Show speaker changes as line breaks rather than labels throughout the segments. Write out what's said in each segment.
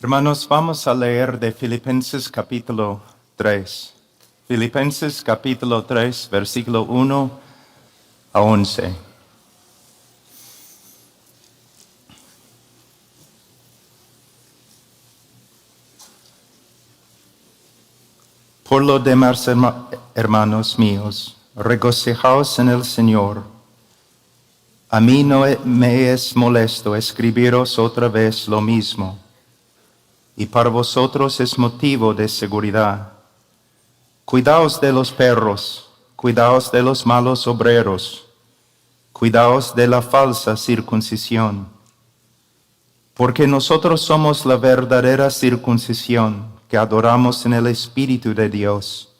Hermanos, vamos a leer de Filipenses capítulo 3. Filipenses capítulo 3, versículo 1 a 11. Por lo demás, hermanos míos, regocijaos en el Señor. A mí no me es molesto escribiros otra vez lo mismo, y para vosotros es motivo de seguridad. Cuidaos de los perros, cuidaos de los malos obreros, cuidaos de la falsa circuncisión, porque nosotros somos la verdadera circuncisión que adoramos en el Espíritu de Dios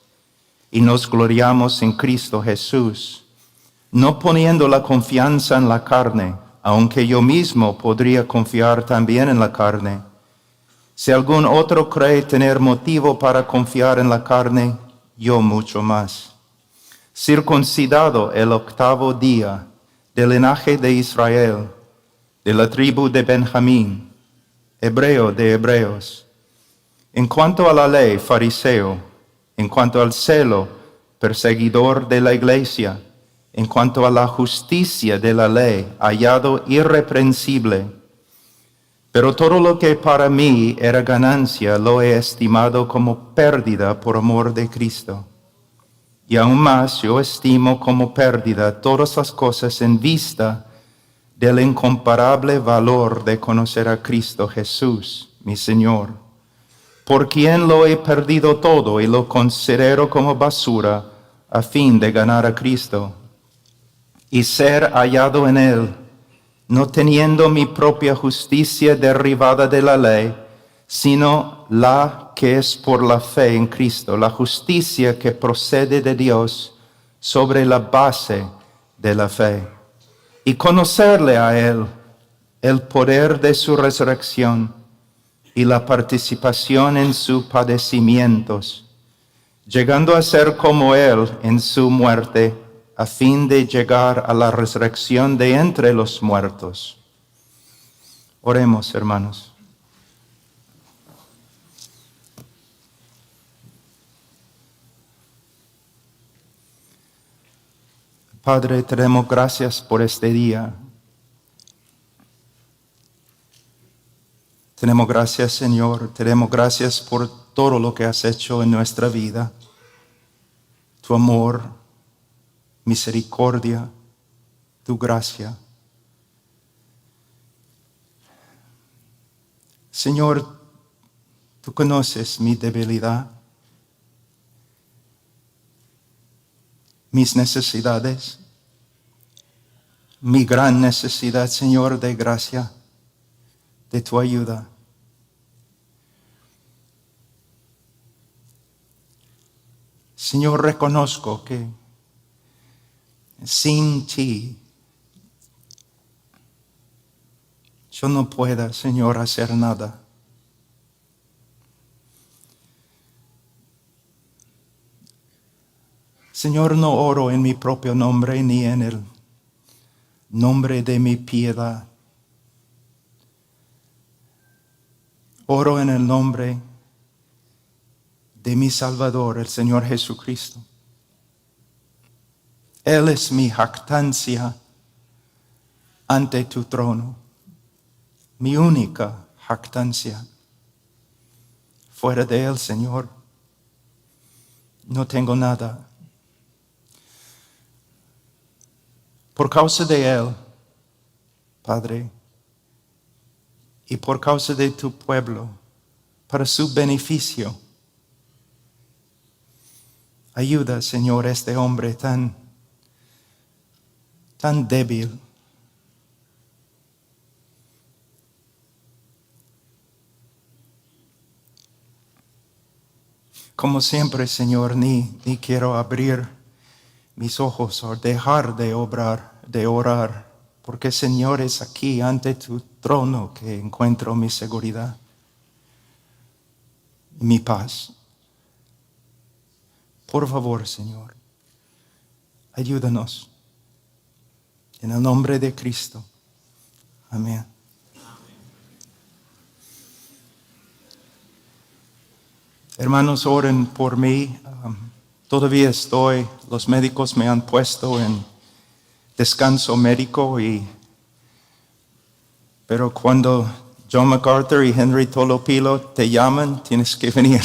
y nos gloriamos en Cristo Jesús, no poniendo la confianza en la carne, aunque yo mismo podría confiar también en la carne. Si algún otro cree tener motivo para confiar en la carne, yo mucho más. Circuncidado el 8º día, del linaje de Israel, de la tribu de Benjamín, hebreo de hebreos. En cuanto a la ley, fariseo. En cuanto al celo, perseguidor de la iglesia. En cuanto a la justicia de la ley, hallado irreprensible. Pero todo lo que para mí era ganancia, lo he estimado como pérdida por amor de Cristo. Y aún más yo estimo como pérdida todas las cosas en vista del incomparable valor de conocer a Cristo Jesús, mi Señor, por quien lo he perdido todo y lo considero como basura a fin de ganar a Cristo y ser hallado en Él, no teniendo mi propia justicia derivada de la ley, sino la que es por la fe en Cristo, la justicia que procede de Dios sobre la base de la fe. Y conocerle a Él, el poder de su resurrección y la participación en sus padecimientos, llegando a ser como Él en su muerte, a fin de llegar a la resurrección de entre los muertos. Oremos, hermanos. Padre, te damos gracias por este día. Te damos gracias, Señor. Te damos gracias por todo lo que has hecho en nuestra vida. Tu amor, misericordia, tu gracia. Señor, tú conoces mi debilidad, mis necesidades, mi gran necesidad, Señor, de gracia, de tu ayuda. Señor, reconozco que sin ti yo no puedo, Señor, hacer nada. Señor, no oro en mi propio nombre ni en el nombre de mi piedad. Oro en el nombre de mi Salvador, el Señor Jesucristo. Él es mi jactancia ante tu trono, mi única jactancia. Fuera de Él, Señor, no tengo nada. Por causa de Él, Padre, y por causa de tu pueblo, para su beneficio, ayuda, Señor, a este hombre tan débil. Como siempre, Señor, ni quiero abrir mis ojos o dejar de orar, porque, Señor, es aquí ante tu trono que encuentro mi seguridad y mi paz. Por favor, Señor, ayúdanos. En el nombre de Cristo. Amén. Hermanos, oren por mí. Todavía los médicos me han puesto en descanso médico, pero cuando John MacArthur y Henry Tolopilo te llaman, tienes que venir.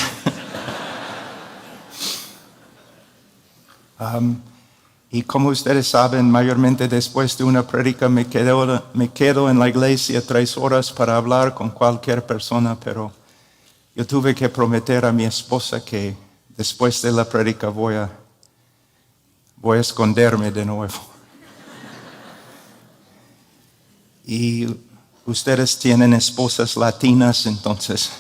Y como ustedes saben, mayormente después de una prédica me quedo en la iglesia 3 horas para hablar con cualquier persona, pero yo tuve que prometer a mi esposa que después de la prédica voy a esconderme de nuevo. Y ustedes tienen esposas latinas, entonces.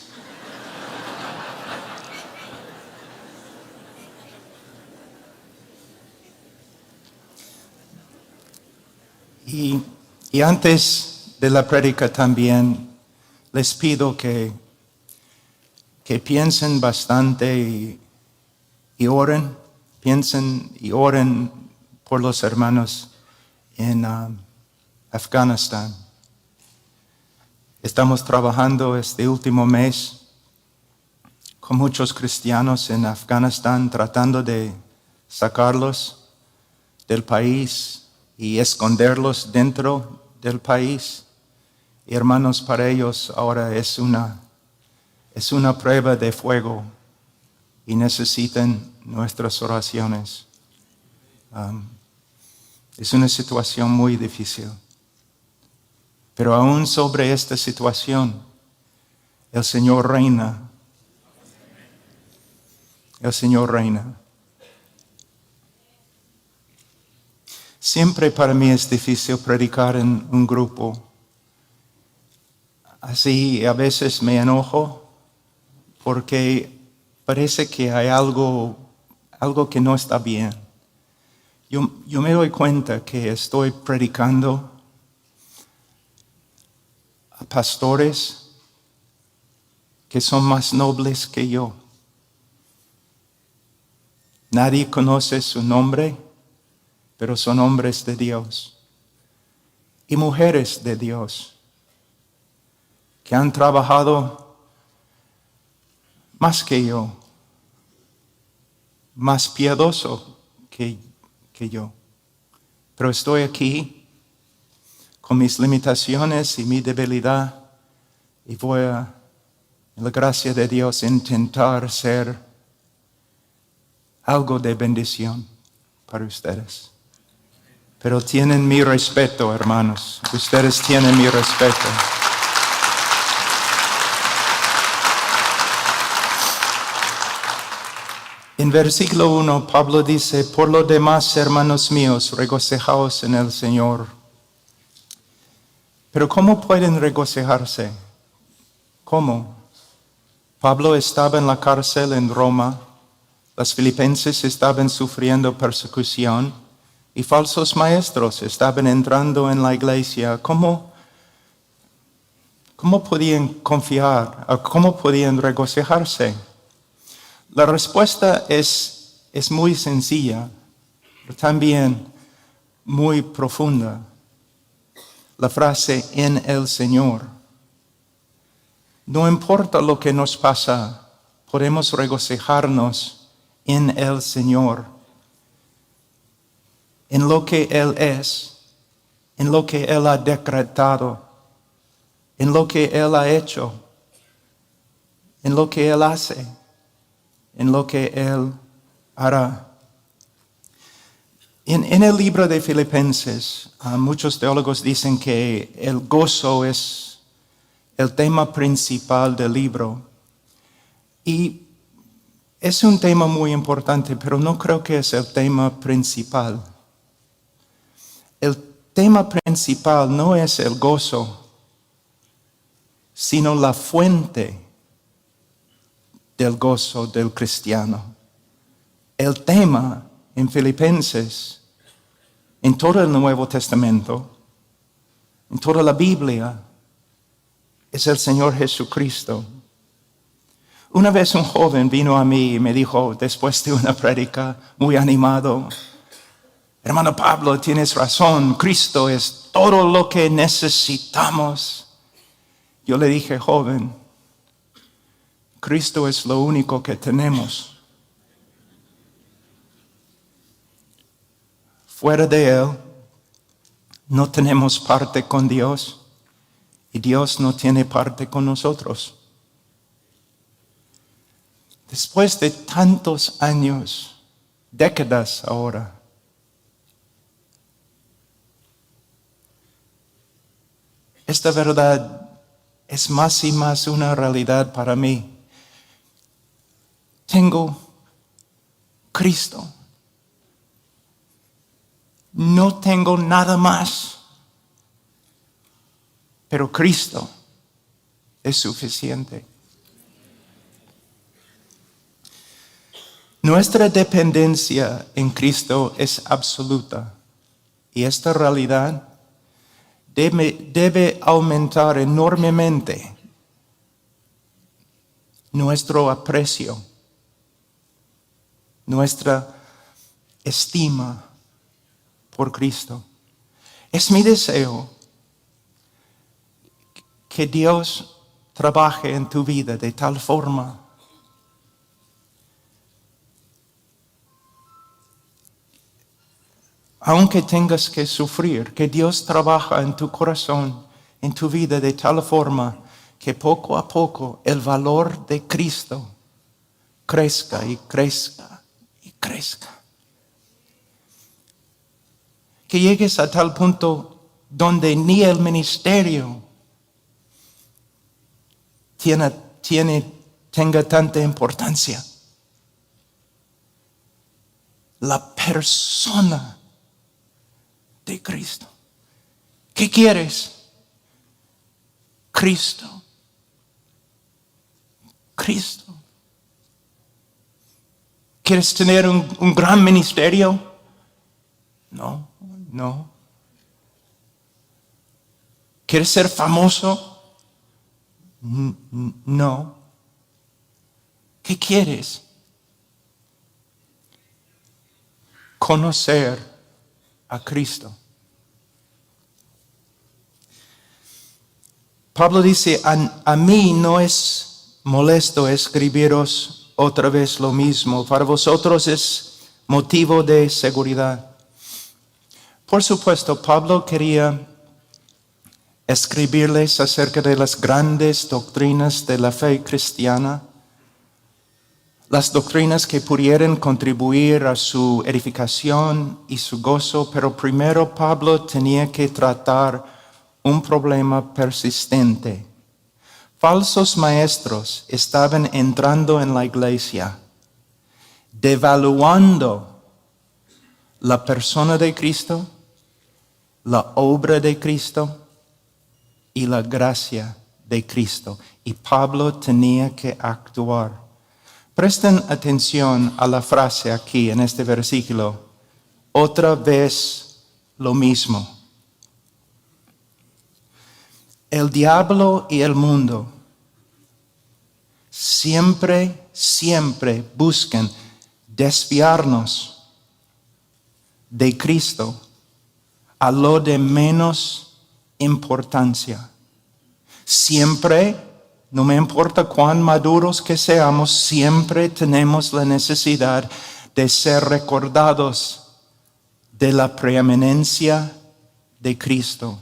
Y antes de la prédica también les pido que piensen bastante y oren, piensen y oren por los hermanos en Afganistán. Estamos trabajando este último mes con muchos cristianos en Afganistán, tratando de sacarlos del país y esconderlos dentro del país. Y hermanos, para ellos ahora es una prueba de fuego y necesitan nuestras oraciones. Es una situación muy difícil. Pero aún sobre esta situación, el Señor reina. El Señor reina. Siempre para mí es difícil predicar en un grupo. Así a veces me enojo porque parece que hay algo que no está bien. Yo me doy cuenta que estoy predicando a pastores que son más nobles que yo. Nadie conoce su nombre, pero son hombres de Dios y mujeres de Dios que han trabajado más que yo, más piadoso que yo. Pero estoy aquí con mis limitaciones y mi debilidad y voy a, en la gracia de Dios, intentar ser algo de bendición para ustedes. Pero tienen mi respeto, hermanos. Ustedes tienen mi respeto. En versículo 1, Pablo dice: por lo demás, hermanos míos, regocijaos en el Señor. Pero ¿cómo pueden regocijarse? ¿Cómo? Pablo estaba en la cárcel en Roma. Los filipenses estaban sufriendo persecución y falsos maestros estaban entrando en la iglesia. ¿Cómo podían confiar? ¿Cómo podían regocijarse? La respuesta es muy sencilla, pero también muy profunda. La frase "en el Señor". No importa lo que nos pasa, podemos regocijarnos en el Señor, en lo que Él es, en lo que Él ha decretado, en lo que Él ha hecho, en lo que Él hace, en lo que Él hará. En el libro de Filipenses, muchos teólogos dicen que el gozo es el tema principal del libro. Y es un tema muy importante, pero no creo que es el tema principal. El tema principal no es el gozo, sino la fuente del gozo del cristiano. El tema en Filipenses, en todo el Nuevo Testamento, en toda la Biblia, es el Señor Jesucristo. Una vez un joven vino a mí y me dijo, después de una prédica muy animado: hermano Pablo, tienes razón, Cristo es todo lo que necesitamos. Yo le dije: joven, Cristo es lo único que tenemos. Fuera de Él, no tenemos parte con Dios y Dios no tiene parte con nosotros. Después de tantos años, décadas ahora, esta verdad es más y más una realidad para mí. Tengo Cristo. No tengo nada más. Pero Cristo es suficiente. Nuestra dependencia en Cristo es absoluta. Y esta realidad debe aumentar enormemente nuestro aprecio, nuestra estima por Cristo. Es mi deseo que Dios trabaje en tu vida de tal forma aunque tengas que sufrir, que Dios trabaja en tu corazón, en tu vida de tal forma que poco a poco el valor de Cristo crezca y crezca y crezca. Que llegues a tal punto donde ni el ministerio tenga tanta importancia. La persona de Cristo. ¿Qué quieres? Cristo. Cristo. ¿Quieres tener un gran ministerio? No. ¿Quieres ser famoso? No. ¿Qué quieres? Conocer a Cristo. Pablo dice, a mí no es molesto escribiros otra vez lo mismo. Para vosotros es motivo de seguridad. Por supuesto, Pablo quería escribirles acerca de las grandes doctrinas de la fe cristiana, las doctrinas que pudieran contribuir a su edificación y su gozo, pero primero Pablo tenía que tratar un problema persistente. Falsos maestros estaban entrando en la iglesia, devaluando la persona de Cristo, la obra de Cristo y la gracia de Cristo. Y Pablo tenía que actuar. Presten atención a la frase aquí en este versículo. Otra vez lo mismo. El diablo y el mundo siempre buscan desviarnos de Cristo a lo de menos importancia. Siempre, no me importa cuán maduros que seamos, siempre tenemos la necesidad de ser recordados de la preeminencia de Cristo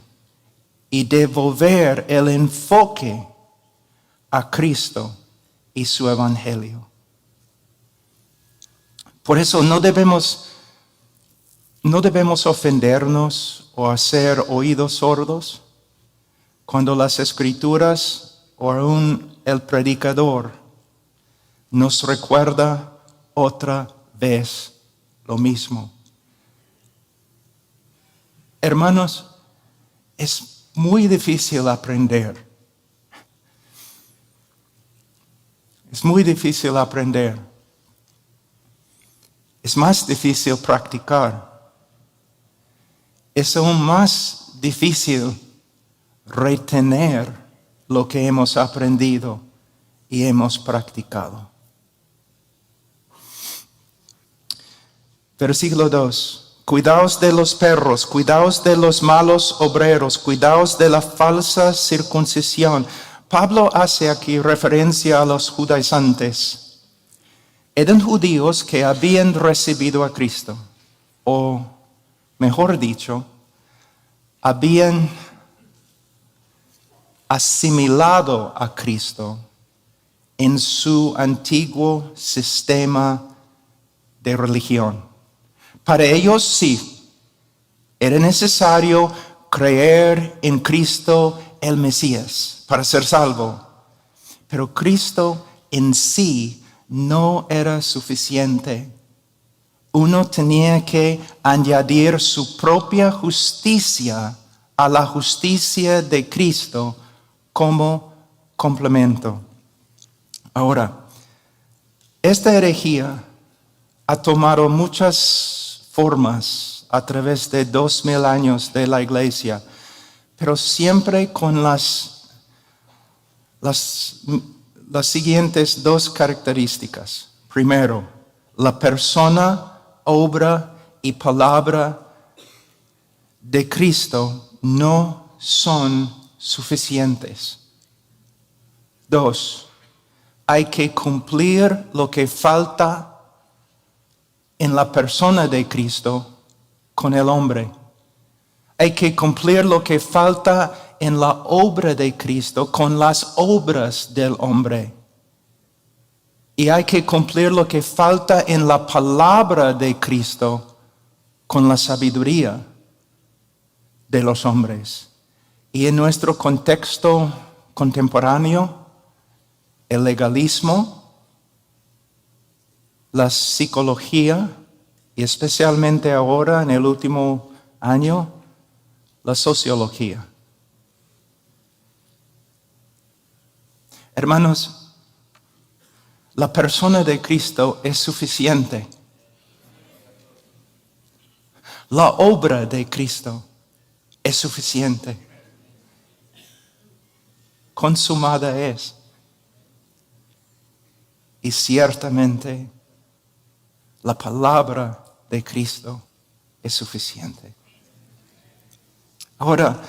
y devolver el enfoque a Cristo y su evangelio. Por eso no debemos ofendernos o hacer oídos sordos cuando las Escrituras o aún el predicador nos recuerda otra vez lo mismo. Hermanos, es muy difícil aprender. Es muy difícil aprender. Es más difícil practicar. Es aún más difícil retener lo que hemos aprendido y hemos practicado. Versículo 2. Cuidaos de los perros, cuidaos de los malos obreros, cuidaos de la falsa circuncisión. Pablo hace aquí referencia a los judaizantes. Eran judíos que habían recibido a Cristo, o mejor dicho, habían asimilado a Cristo en su antiguo sistema de religión. Para ellos sí, era necesario creer en Cristo el Mesías para ser salvo. Pero Cristo en sí no era suficiente. Uno tenía que añadir su propia justicia a la justicia de Cristo como complemento. Ahora, esta herejía ha tomado muchas formas a través de 2000 años de la iglesia, pero siempre con las siguientes dos características. Primero, la persona, obra y palabra de Cristo no son suficientes. Dos, hay que cumplir lo que falta en la persona de Cristo con el hombre. Hay que cumplir lo que falta en la obra de Cristo con las obras del hombre. Y hay que cumplir lo que falta en la palabra de Cristo con la sabiduría de los hombres. Y en nuestro contexto contemporáneo, el legalismo, la psicología y especialmente ahora en el último año, la sociología. Hermanos, la persona de Cristo es suficiente. La obra de Cristo es suficiente. Consumada es. Y ciertamente la palabra de Cristo es suficiente. Ahora,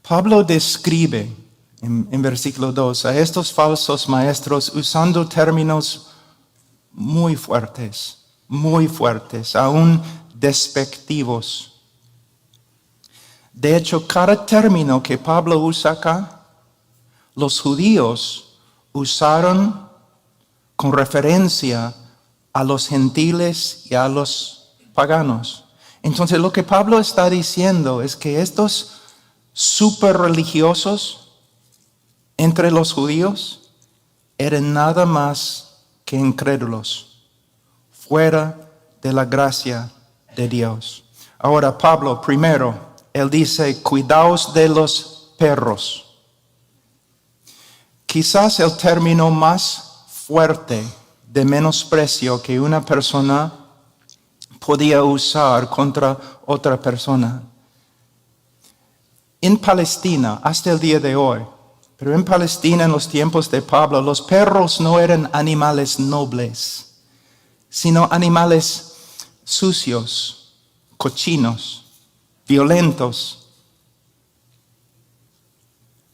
Pablo describe en versículo 2 a estos falsos maestros usando términos muy fuertes, aún despectivos. De hecho, cada término que Pablo usa acá, los judíos usaron con referencia a los gentiles y a los paganos. Entonces lo que Pablo está diciendo es que estos super religiosos entre los judíos eran nada más que incrédulos, fuera de la gracia de Dios. Ahora Pablo, primero, él dice, cuidaos de los perros. Quizás el término más fuerte de menosprecio que una persona podía usar contra otra persona. En Palestina, hasta el día de hoy, pero en Palestina en los tiempos de Pablo, los perros no eran animales nobles, sino animales sucios, cochinos, violentos.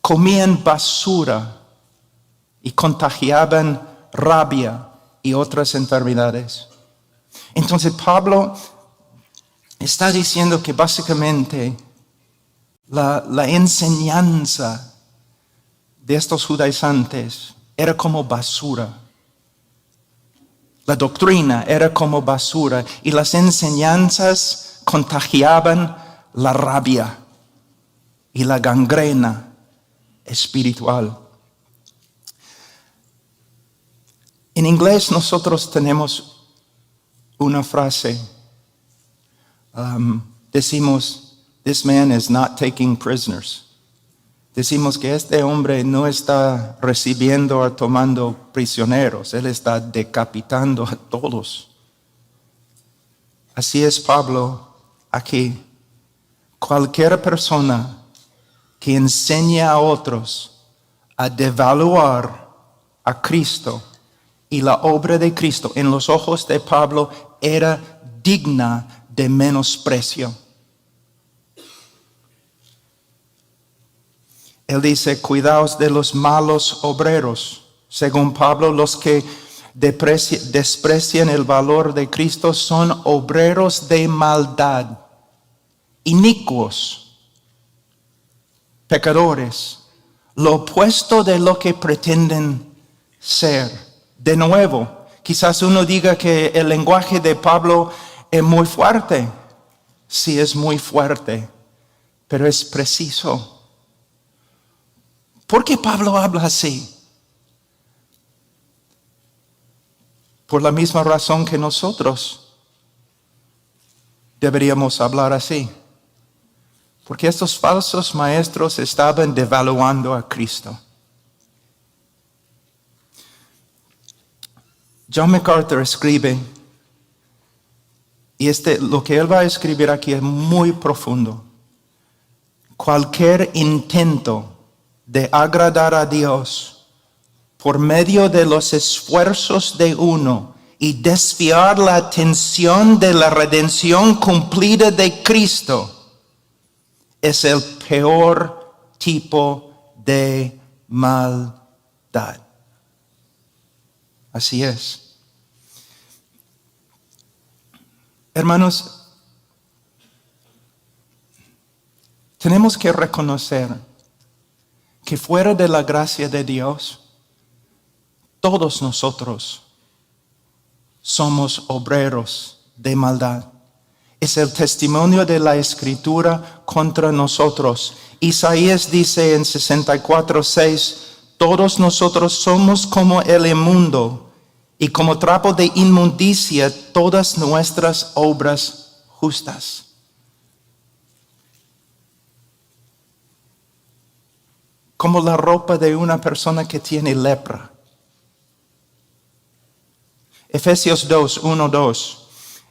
Comían basura y contagiaban rabia y otras enfermedades. Entonces Pablo está diciendo que básicamente la enseñanza de estos judaizantes era como basura. La doctrina era como basura y las enseñanzas contagiaban la rabia y la gangrena espiritual. En inglés nosotros tenemos una frase, decimos, this man is not taking prisoners. Decimos que este hombre no está recibiendo o tomando prisioneros, él está decapitando a todos. Así es Pablo aquí. Cualquier persona que enseña a otros a devaluar a Cristo y la obra de Cristo en los ojos de Pablo era digna de menosprecio. Él dice, cuidaos de los malos obreros. Según Pablo, los que desprecian el valor de Cristo son obreros de maldad, inicuos, pecadores, lo opuesto de lo que pretenden ser. De nuevo, quizás uno diga que el lenguaje de Pablo es muy fuerte. Sí, es muy fuerte, pero es preciso. ¿Por qué Pablo habla así? Por la misma razón que nosotros deberíamos hablar así. Porque estos falsos maestros estaban devaluando a Cristo. John MacArthur escribe, y lo que él va a escribir aquí es muy profundo. Cualquier intento de agradar a Dios por medio de los esfuerzos de uno y desviar la atención de la redención cumplida de Cristo es el peor tipo de maldad. Así es. Hermanos, tenemos que reconocer que fuera de la gracia de Dios, todos nosotros somos obreros de maldad. Es el testimonio de la Escritura contra nosotros. Isaías dice en 64:6, todos nosotros somos como el inmundo, y como trapo de inmundicia todas nuestras obras justas. Como la ropa de una persona que tiene lepra. Efesios 2:1-2.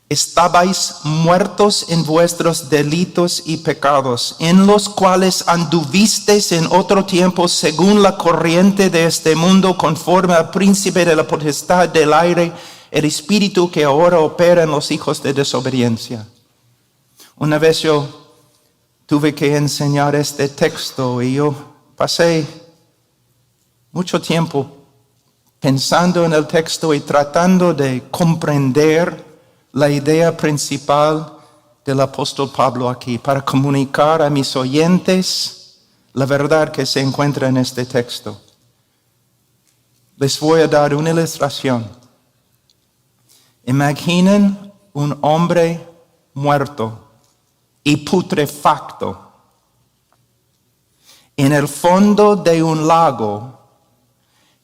Estabais muertos en vuestros delitos y pecados, en los cuales anduvisteis en otro tiempo según la corriente de este mundo, conforme al príncipe de la potestad del aire, el espíritu que ahora opera en los hijos de desobediencia. Una vez yo tuve que enseñar este texto y yo pasé mucho tiempo pensando en el texto y tratando de comprender la idea principal del apóstol Pablo aquí, para comunicar a mis oyentes la verdad que se encuentra en este texto. Les voy a dar una ilustración. Imaginen un hombre muerto y putrefacto en el fondo de un lago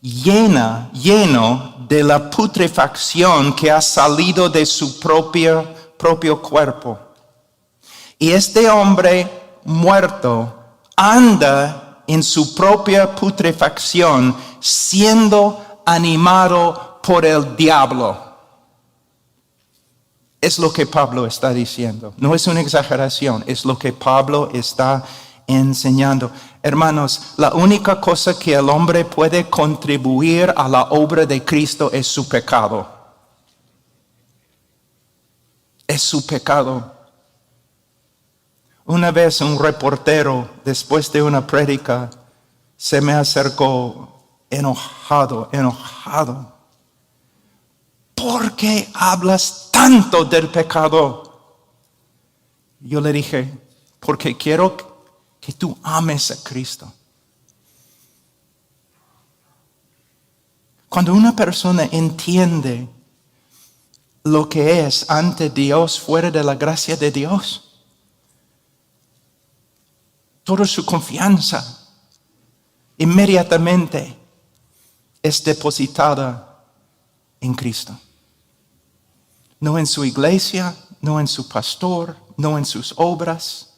lleno de la putrefacción que ha salido de su propio cuerpo. Y este hombre muerto anda en su propia putrefacción, siendo animado por el diablo. Es lo que Pablo está diciendo. No es una exageración, es lo que Pablo está enseñando. Hermanos, la única cosa que el hombre puede contribuir a la obra de Cristo es su pecado. Es su pecado. Una vez un reportero, después de una prédica, se me acercó enojado. ¿Por qué hablas tanto del pecado? Yo le dije, porque quiero que tú ames a Cristo. Cuando una persona entiende lo que es ante Dios fuera de la gracia de Dios, toda su confianza inmediatamente es depositada en Cristo. No en su iglesia, no en su pastor, no en sus obras,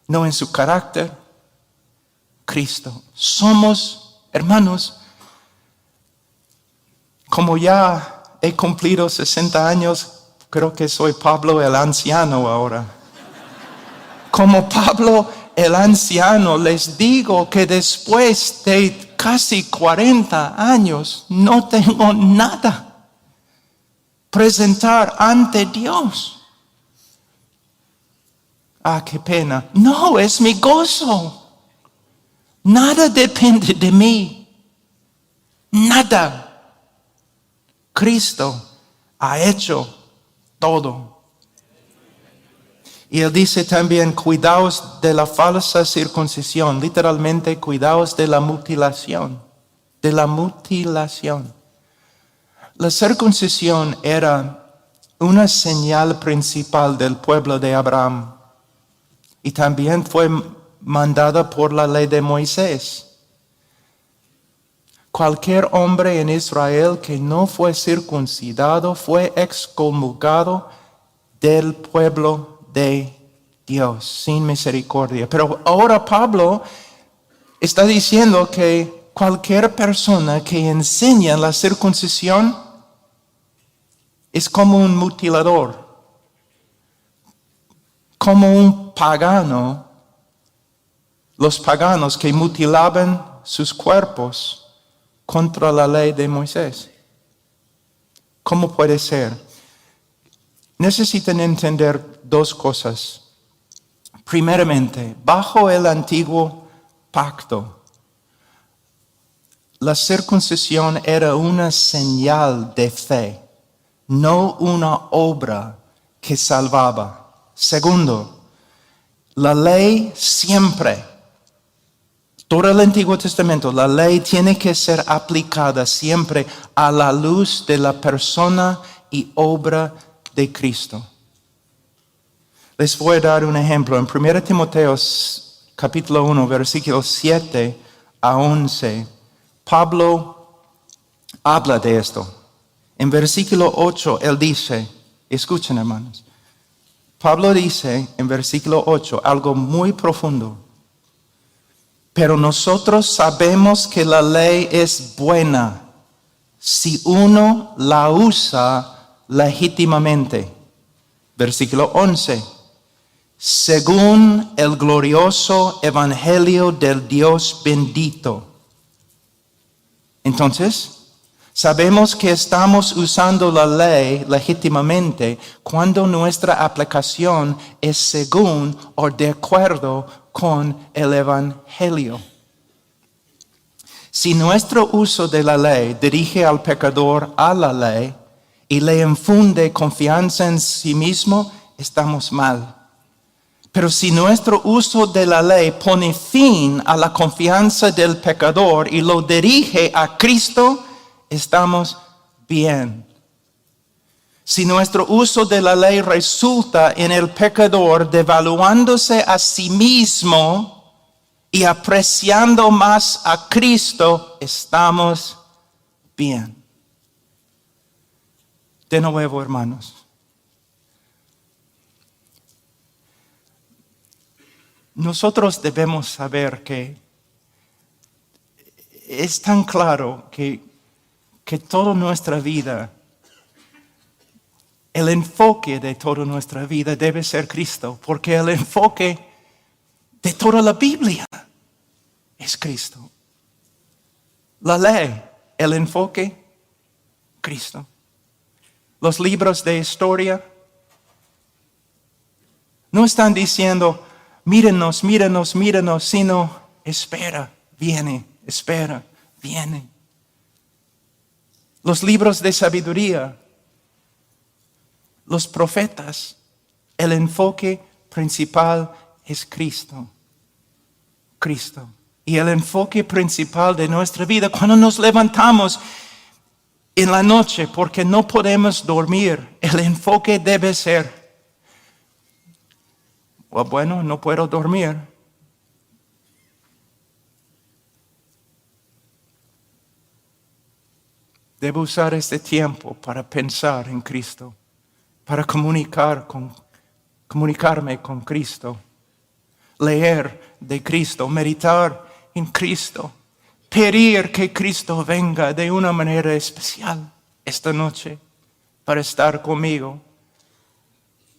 no en su carácter. Cristo. Somos, hermanos, como ya he cumplido 60 años, creo que soy Pablo el anciano ahora. Como Pablo el anciano, les digo que después de casi 40 años no tengo nada presentar ante Dios. Ah, qué pena. No, es mi gozo. Nada depende de mí. Nada. Cristo ha hecho todo. Y él dice también, cuidaos de la falsa circuncisión. Literalmente, cuidaos de la mutilación. De la mutilación. La circuncisión era una señal principal del pueblo de Abraham. Y también fue mandada por la ley de Moisés. Cualquier hombre en Israel que no fue circuncidado fue excomulgado del pueblo de Dios, sin misericordia. Pero ahora Pablo está diciendo que cualquier persona que enseña la circuncisión es como un mutilador, como un pagano. Los paganos que mutilaban sus cuerpos contra la ley de Moisés. ¿Cómo puede ser? Necesitan entender dos cosas. Primeramente, bajo el antiguo pacto, la circuncisión era una señal de fe, no una obra que salvaba. Segundo, la ley siempre, todo el Antiguo Testamento, la ley tiene que ser aplicada siempre a la luz de la persona y obra de Cristo. Les voy a dar un ejemplo. En 1 Timoteo capítulo 1, versículos 7 a 11, Pablo habla de esto. En versículo 8, él dice, escuchen hermanos, Pablo dice en versículo 8 algo muy profundo. Pero nosotros sabemos que la ley es buena si uno la usa legítimamente. Versículo 11. Según el glorioso evangelio del Dios bendito. Entonces, sabemos que estamos usando la ley legítimamente cuando nuestra aplicación es según o de acuerdo con el evangelio. Si nuestro uso de la ley dirige al pecador a la ley y le infunde confianza en sí mismo, estamos mal. Pero si nuestro uso de la ley pone fin a la confianza del pecador y lo dirige a Cristo, estamos bien. Si nuestro uso de la ley resulta en el pecador devaluándose a sí mismo y apreciando más a Cristo, estamos bien. De nuevo, hermanos. Nosotros debemos saber que es tan claro que toda nuestra vida, el enfoque de toda nuestra vida debe ser Cristo, porque el enfoque de toda la Biblia es Cristo. La ley, el enfoque, Cristo. Los libros de historia no están diciendo, mírenos, mírenos, mírenos, sino espera, viene, espera, viene. Los libros de sabiduría, los profetas, el enfoque principal es Cristo. Cristo. Y el enfoque principal de nuestra vida, cuando nos levantamos en la noche porque no podemos dormir, el enfoque debe ser, bueno, no puedo dormir. Debo usar este tiempo para pensar en Cristo, para comunicarme con Cristo, leer de Cristo, meditar en Cristo, pedir que Cristo venga de una manera especial esta noche para estar conmigo,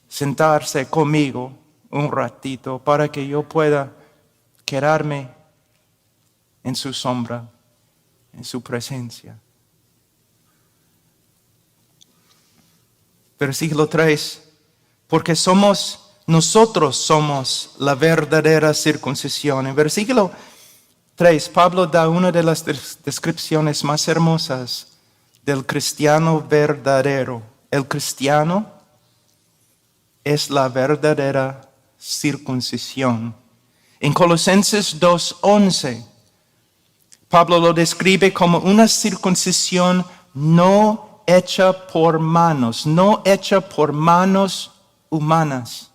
sentarse conmigo un ratito para que yo pueda quedarme en su sombra, en su presencia. Versículo 3, porque nosotros somos la verdadera circuncisión. En versículo 3. Pablo da una de las descripciones más hermosas del cristiano verdadero. El cristiano es la verdadera circuncisión. En Colosenses 2:11, Pablo lo describe como una circuncisión no hecha por manos, no hecha por manos humanas,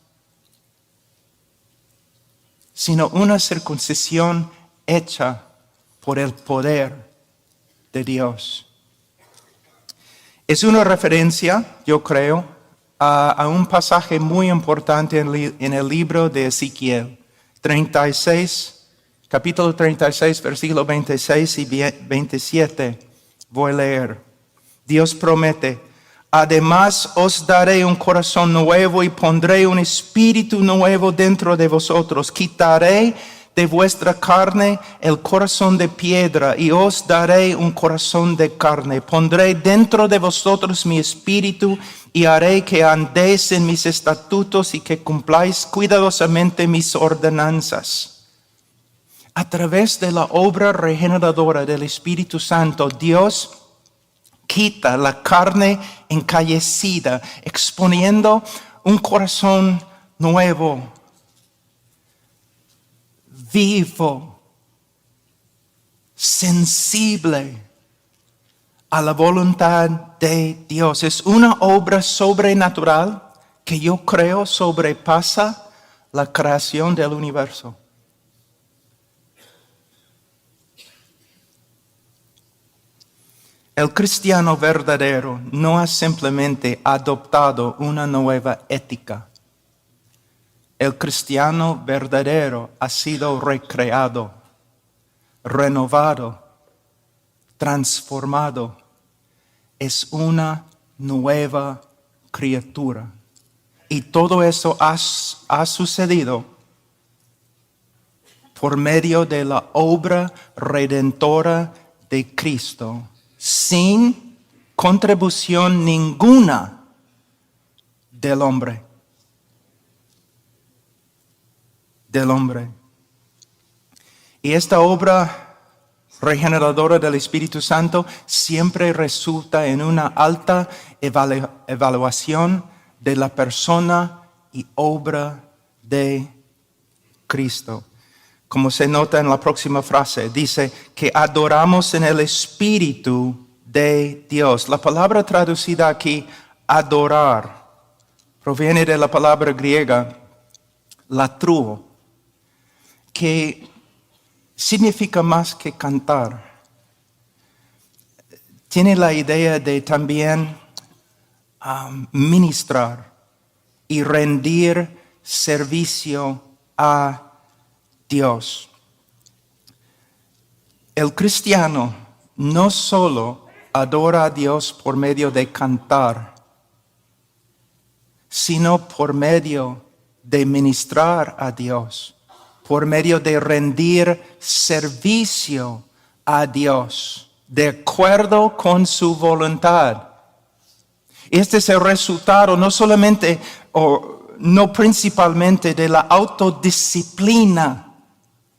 sino una circuncisión hecha por el poder de Dios. Es una referencia, yo creo, a un pasaje muy importante en el libro de Ezequiel 36, capítulo 36, versículos 26 y 27. Voy a leer. Dios promete: además os daré un corazón nuevo y pondré un espíritu nuevo dentro de vosotros. Quitaré de vuestra carne el corazón de piedra y os daré un corazón de carne. Pondré dentro de vosotros mi espíritu y haré que andéis en mis estatutos y que cumpláis cuidadosamente mis ordenanzas. A través de la obra regeneradora del Espíritu Santo, Dios quita la carne encallecida, exponiendo un corazón nuevo, vivo, sensible a la voluntad de Dios. Es una obra sobrenatural que yo creo sobrepasa la creación del universo. El cristiano verdadero no ha simplemente adoptado una nueva ética. El cristiano verdadero ha sido recreado, renovado, transformado. Es una nueva criatura. Y todo eso ha sucedido por medio de la obra redentora de Cristo, sin contribución ninguna del hombre. Y esta obra regeneradora del Espíritu Santo siempre resulta en una alta evaluación de la persona y obra de Cristo. Como se nota en la próxima frase, dice que adoramos en el Espíritu de Dios. La palabra traducida aquí, adorar, proviene de la palabra griega latruo, que significa más que cantar. Tiene la idea de también ministrar y rendir servicio a Dios. El cristiano no solo adora a Dios por medio de cantar, sino por medio de ministrar a Dios, por medio de rendir servicio a Dios, de acuerdo con su voluntad. Este es el resultado no solamente o no principalmente de la autodisciplina,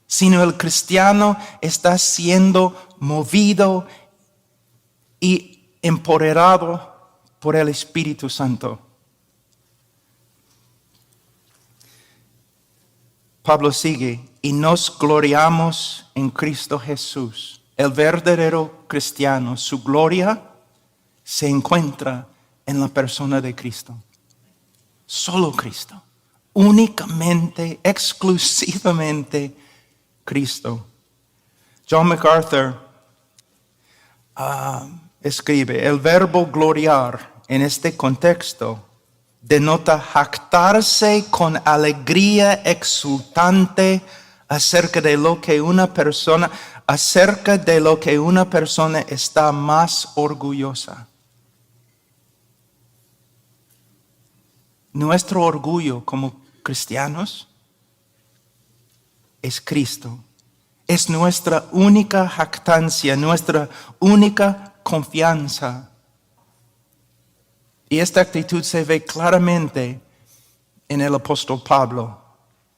sino el cristiano está siendo movido y empoderado por el Espíritu Santo. Pablo sigue, y nos gloriamos en Cristo Jesús. El verdadero cristiano, su gloria se encuentra en la persona de Cristo. Solo Cristo. Únicamente, exclusivamente Cristo. John MacArthur escribe, el verbo gloriar en este contexto denota jactarse con alegría exultante acerca de lo que una persona está más orgullosa. Nuestro orgullo como cristianos es Cristo. Es nuestra única jactancia, nuestra única confianza. Y esta actitud se ve claramente en el apóstol Pablo.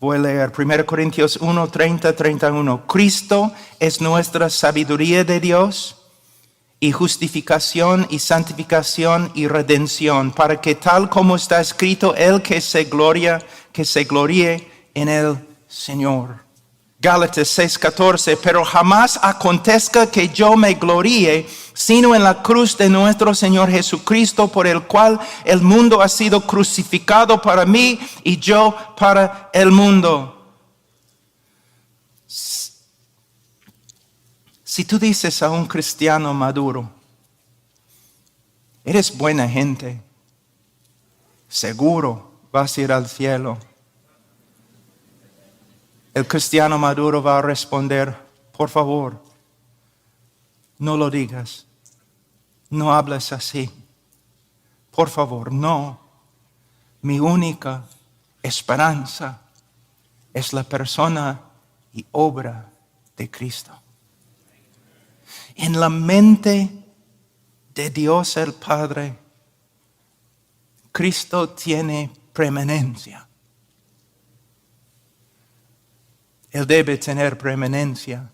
Voy a leer 1 Corintios 1, 30, 31. Cristo es nuestra sabiduría de Dios y justificación y santificación y redención, para que tal como está escrito, el que se gloríe en el Señor. Gálatas 6:14, pero jamás acontezca que yo me gloríe, sino en la cruz de nuestro Señor Jesucristo, por el cual el mundo ha sido crucificado para mí y yo para el mundo. Si tú dices a un cristiano maduro, eres buena gente, seguro vas a ir al cielo, el cristiano maduro va a responder, por favor, no lo digas, no hables así, por favor, no. Mi única esperanza es la persona y obra de Cristo. En la mente de Dios el Padre, Cristo tiene preeminencia. Él debe tener preeminencia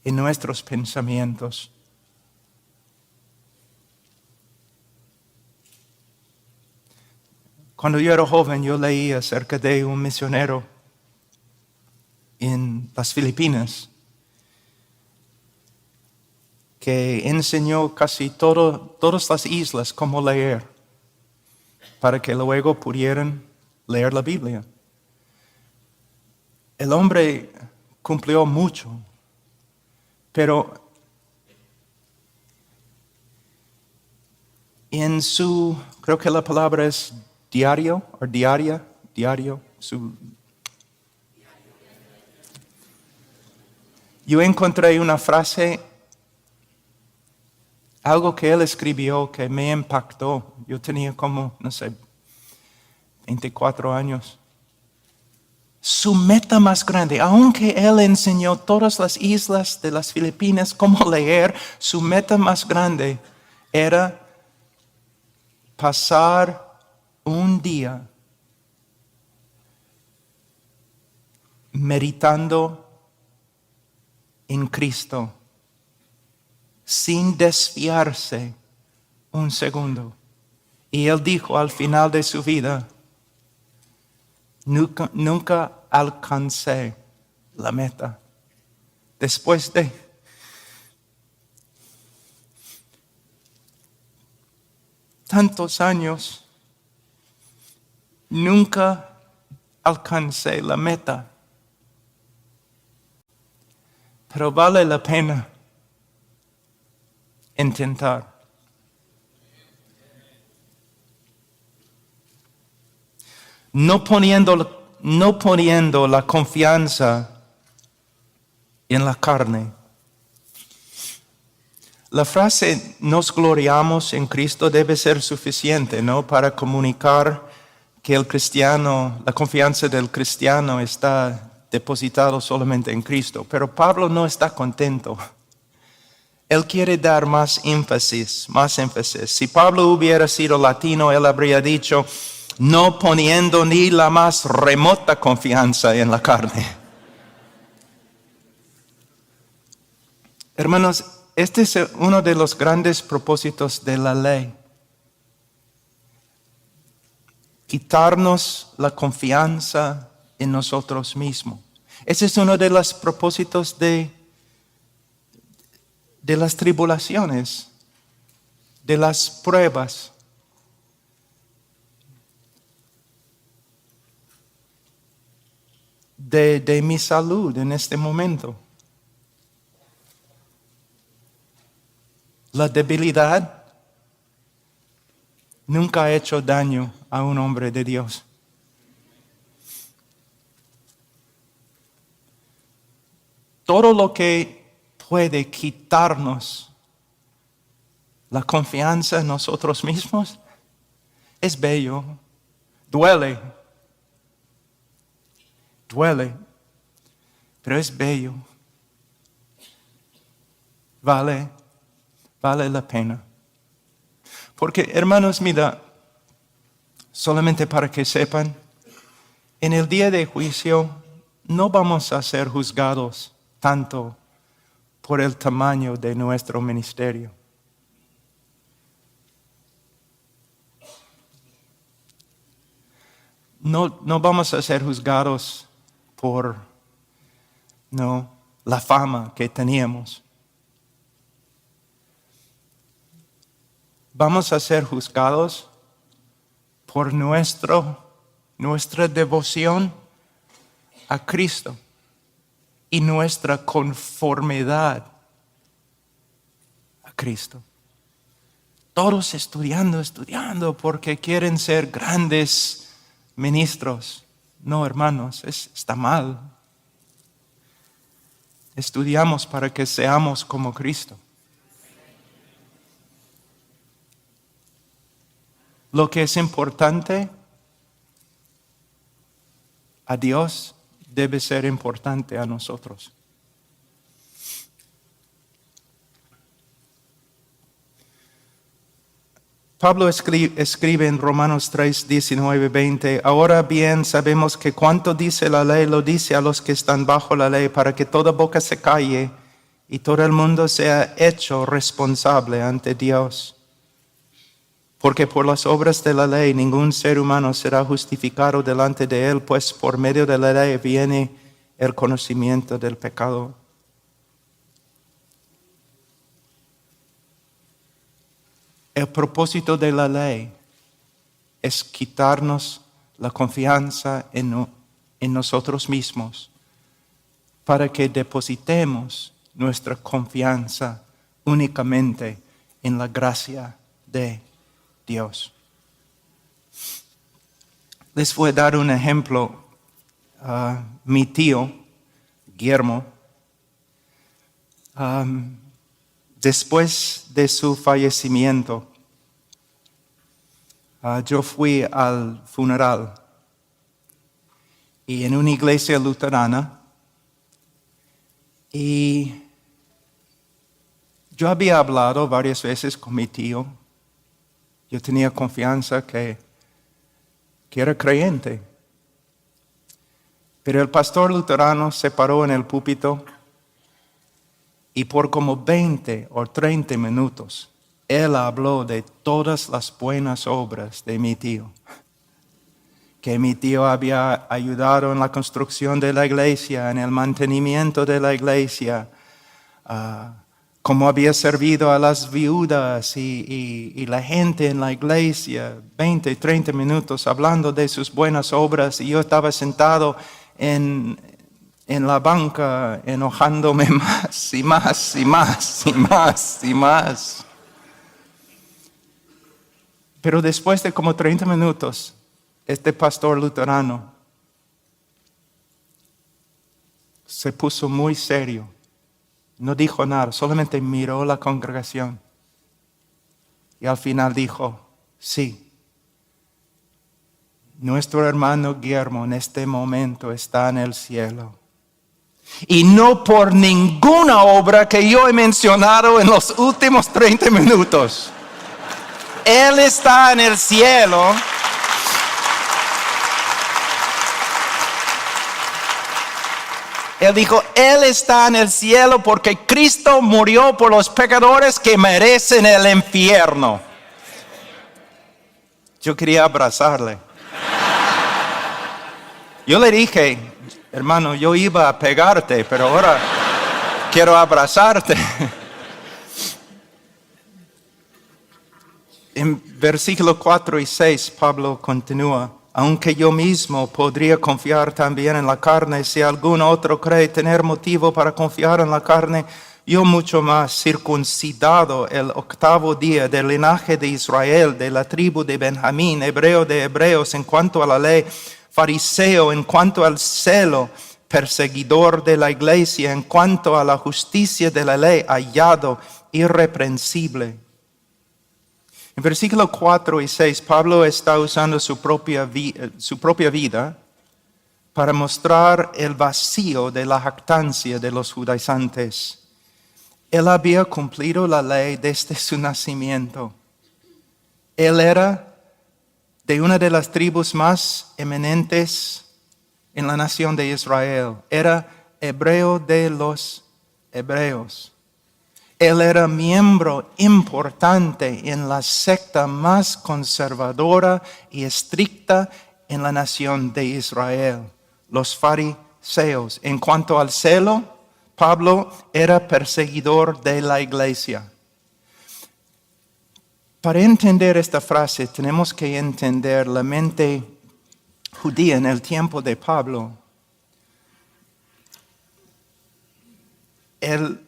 en nuestros pensamientos. Cuando yo era joven, yo leí acerca de un misionero en las Filipinas que enseñó casi todas las islas cómo leer para que luego pudieran leer la Biblia. El hombre cumplió mucho, pero en su, creo que la palabra es diario, yo encontré una frase, algo que él escribió que me impactó. Yo tenía como, 24 años. Su meta más grande, aunque él enseñó todas las islas de las Filipinas cómo leer, su meta más grande era pasar un día meditando en Cristo sin desviarse un segundo. Y él dijo al final de su vida, nunca alcancé la meta. Después de tantos años, nunca alcancé la meta. Pero vale la pena intentar. No poniendo la confianza en la carne. La frase nos gloriamos en Cristo debe ser suficiente, ¿no? Para comunicar que el cristiano, la confianza del cristiano está depositado solamente en Cristo. Pero Pablo no está contento. Él quiere dar más énfasis. Si Pablo hubiera sido latino, él habría dicho, no poniendo ni la más remota confianza en la carne. Hermanos, este es uno de los grandes propósitos de la ley. Quitarnos la confianza en nosotros mismos. Ese es uno de los propósitos de las tribulaciones, de las pruebas. De mi salud en este momento. La debilidad nunca ha hecho daño a un hombre de Dios. Todo lo que puede quitarnos la confianza en nosotros mismos es bello, duele, pero es bello. Vale la pena. Porque, hermanos, mira, solamente para que sepan, En el día de juicio no vamos a ser juzgados tanto por el tamaño de nuestro ministerio. No vamos a ser juzgados por la fama que teníamos. Vamos a ser juzgados por nuestra devoción a Cristo y nuestra conformidad a Cristo. Todos estudiando porque quieren ser grandes ministros. No, hermanos, está mal. Estudiamos para que seamos como Cristo. Lo que es importante a Dios debe ser importante a nosotros. Pablo escribe en Romanos 3, 19, 20, ahora bien sabemos que cuanto dice la ley lo dice a los que están bajo la ley, para que toda boca se calle y todo el mundo sea hecho responsable ante Dios. Porque por las obras de la ley ningún ser humano será justificado delante de él, pues por medio de la ley viene el conocimiento del pecado. El propósito de la ley es quitarnos la confianza en nosotros mismos para que depositemos nuestra confianza únicamente en la gracia de Dios. Les voy a dar un ejemplo. Mi tío, Guillermo, después de su fallecimiento, yo fui al funeral y en una iglesia luterana, y yo había hablado varias veces con mi tío. Yo tenía confianza que era creyente. Pero el pastor luterano se paró en el púlpito y por como 20 o 30 minutos él habló de todas las buenas obras de mi tío. Que mi tío había ayudado en la construcción de la iglesia, en el mantenimiento de la iglesia, cómo había servido a las viudas y la gente en la iglesia, 20, 30 minutos hablando de sus buenas obras, y yo estaba sentado en la banca enojándome más y más y más y más y más. Pero después de como 30 minutos, este pastor luterano se puso muy serio. No dijo nada, solamente miró la congregación. Y al final dijo, sí, nuestro hermano Guillermo en este momento está en el cielo. Y no por ninguna obra que yo he mencionado en los últimos 30 minutos. Él está en el cielo. Él dijo, Él está en el cielo porque Cristo murió por los pecadores que merecen el infierno. Yo quería abrazarle. Yo le dije, hermano, yo iba a pegarte, pero ahora quiero abrazarte. En versículos 4 y 6, Pablo continúa. Aunque yo mismo podría confiar también en la carne, si algún otro cree tener motivo para confiar en la carne, yo mucho más, circuncidado el 8º día del linaje de Israel, de la tribu de Benjamín, hebreo de hebreos en cuanto a la ley, fariseo en cuanto al celo, perseguidor de la iglesia en cuanto a la justicia de la ley, hallado irreprensible. En versículos 4 y 6, Pablo está usando su propia vida para mostrar el vacío de la jactancia de los judaizantes. Él había cumplido la ley desde su nacimiento. Él era de una de las tribus más eminentes en la nación de Israel. Era hebreo de los hebreos. Él era miembro importante en la secta más conservadora y estricta en la nación de Israel, los fariseos. En cuanto al celo, Pablo era perseguidor de la iglesia. Para entender esta frase tenemos que entender la mente judía en el tiempo de Pablo. El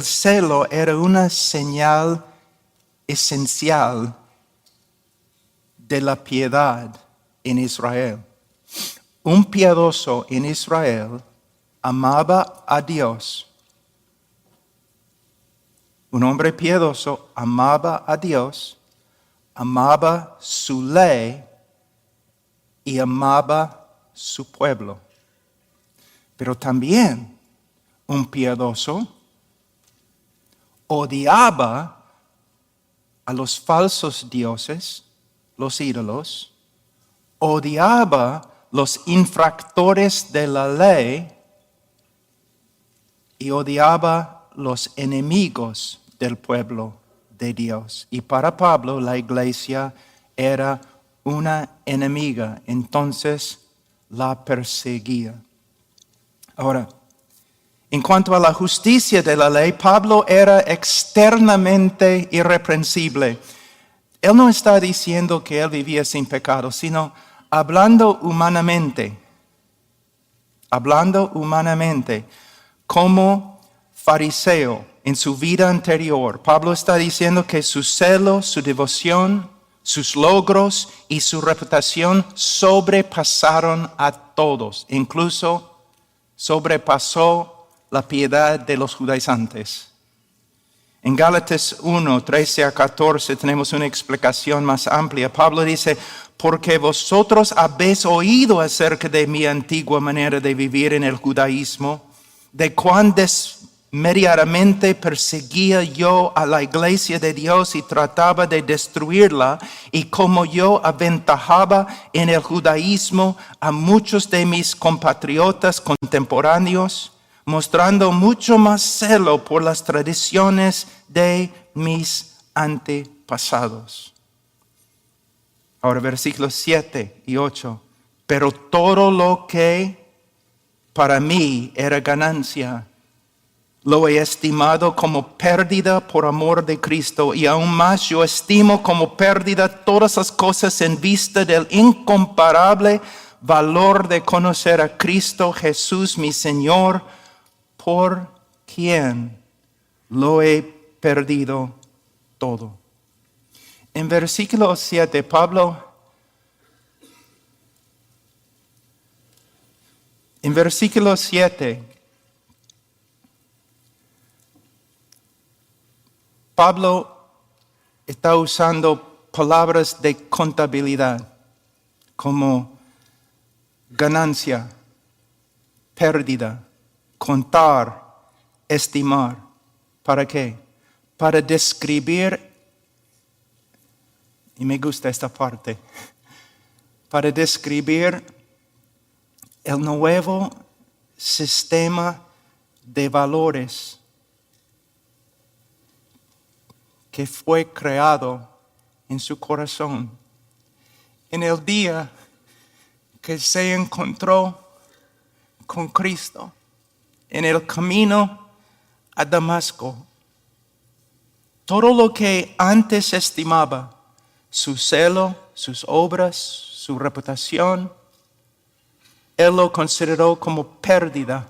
celo era una señal esencial de la piedad en Israel. Un piadoso en Israel amaba a Dios. Un hombre piadoso amaba a Dios, amaba su ley y amaba su pueblo. Pero también un piadoso odiaba a los falsos dioses, los ídolos, odiaba los infractores de la ley y odiaba los enemigos del pueblo de Dios. Y para Pablo la iglesia era una enemiga, entonces la perseguía. Ahora, en cuanto a la justicia de la ley, Pablo era externamente irreprensible. Él no está diciendo que él vivía sin pecado, sino hablando humanamente, como fariseo en su vida anterior. Pablo está diciendo que su celo, su devoción, sus logros y su reputación sobrepasaron a todos, incluso sobrepasó la piedad de los judaizantes. En Gálatas 1, 13 a 14 tenemos una explicación más amplia. Pablo dice, porque vosotros habéis oído acerca de mi antigua manera de vivir en el judaísmo, de cuán desmediadamente perseguía yo a la iglesia de Dios y trataba de destruirla, y como yo aventajaba en el judaísmo a muchos de mis compatriotas contemporáneos, mostrando mucho más celo por las tradiciones de mis antepasados. Ahora versículos 7 y 8. Pero todo lo que para mí era ganancia, lo he estimado como pérdida por amor de Cristo, y aún más yo estimo como pérdida todas las cosas en vista del incomparable valor de conocer a Cristo Jesús mi Señor, por quien lo he perdido todo. En versículo 7, Pablo está usando palabras de contabilidad como ganancia, pérdida, contar, estimar. ¿Para qué? Para describir, y me gusta esta parte, para describir el nuevo sistema de valores que fue creado en su corazón en el día que se encontró con Cristo en el camino a Damasco. Todo lo que antes estimaba, su celo, sus obras, su reputación, él lo consideró como pérdida,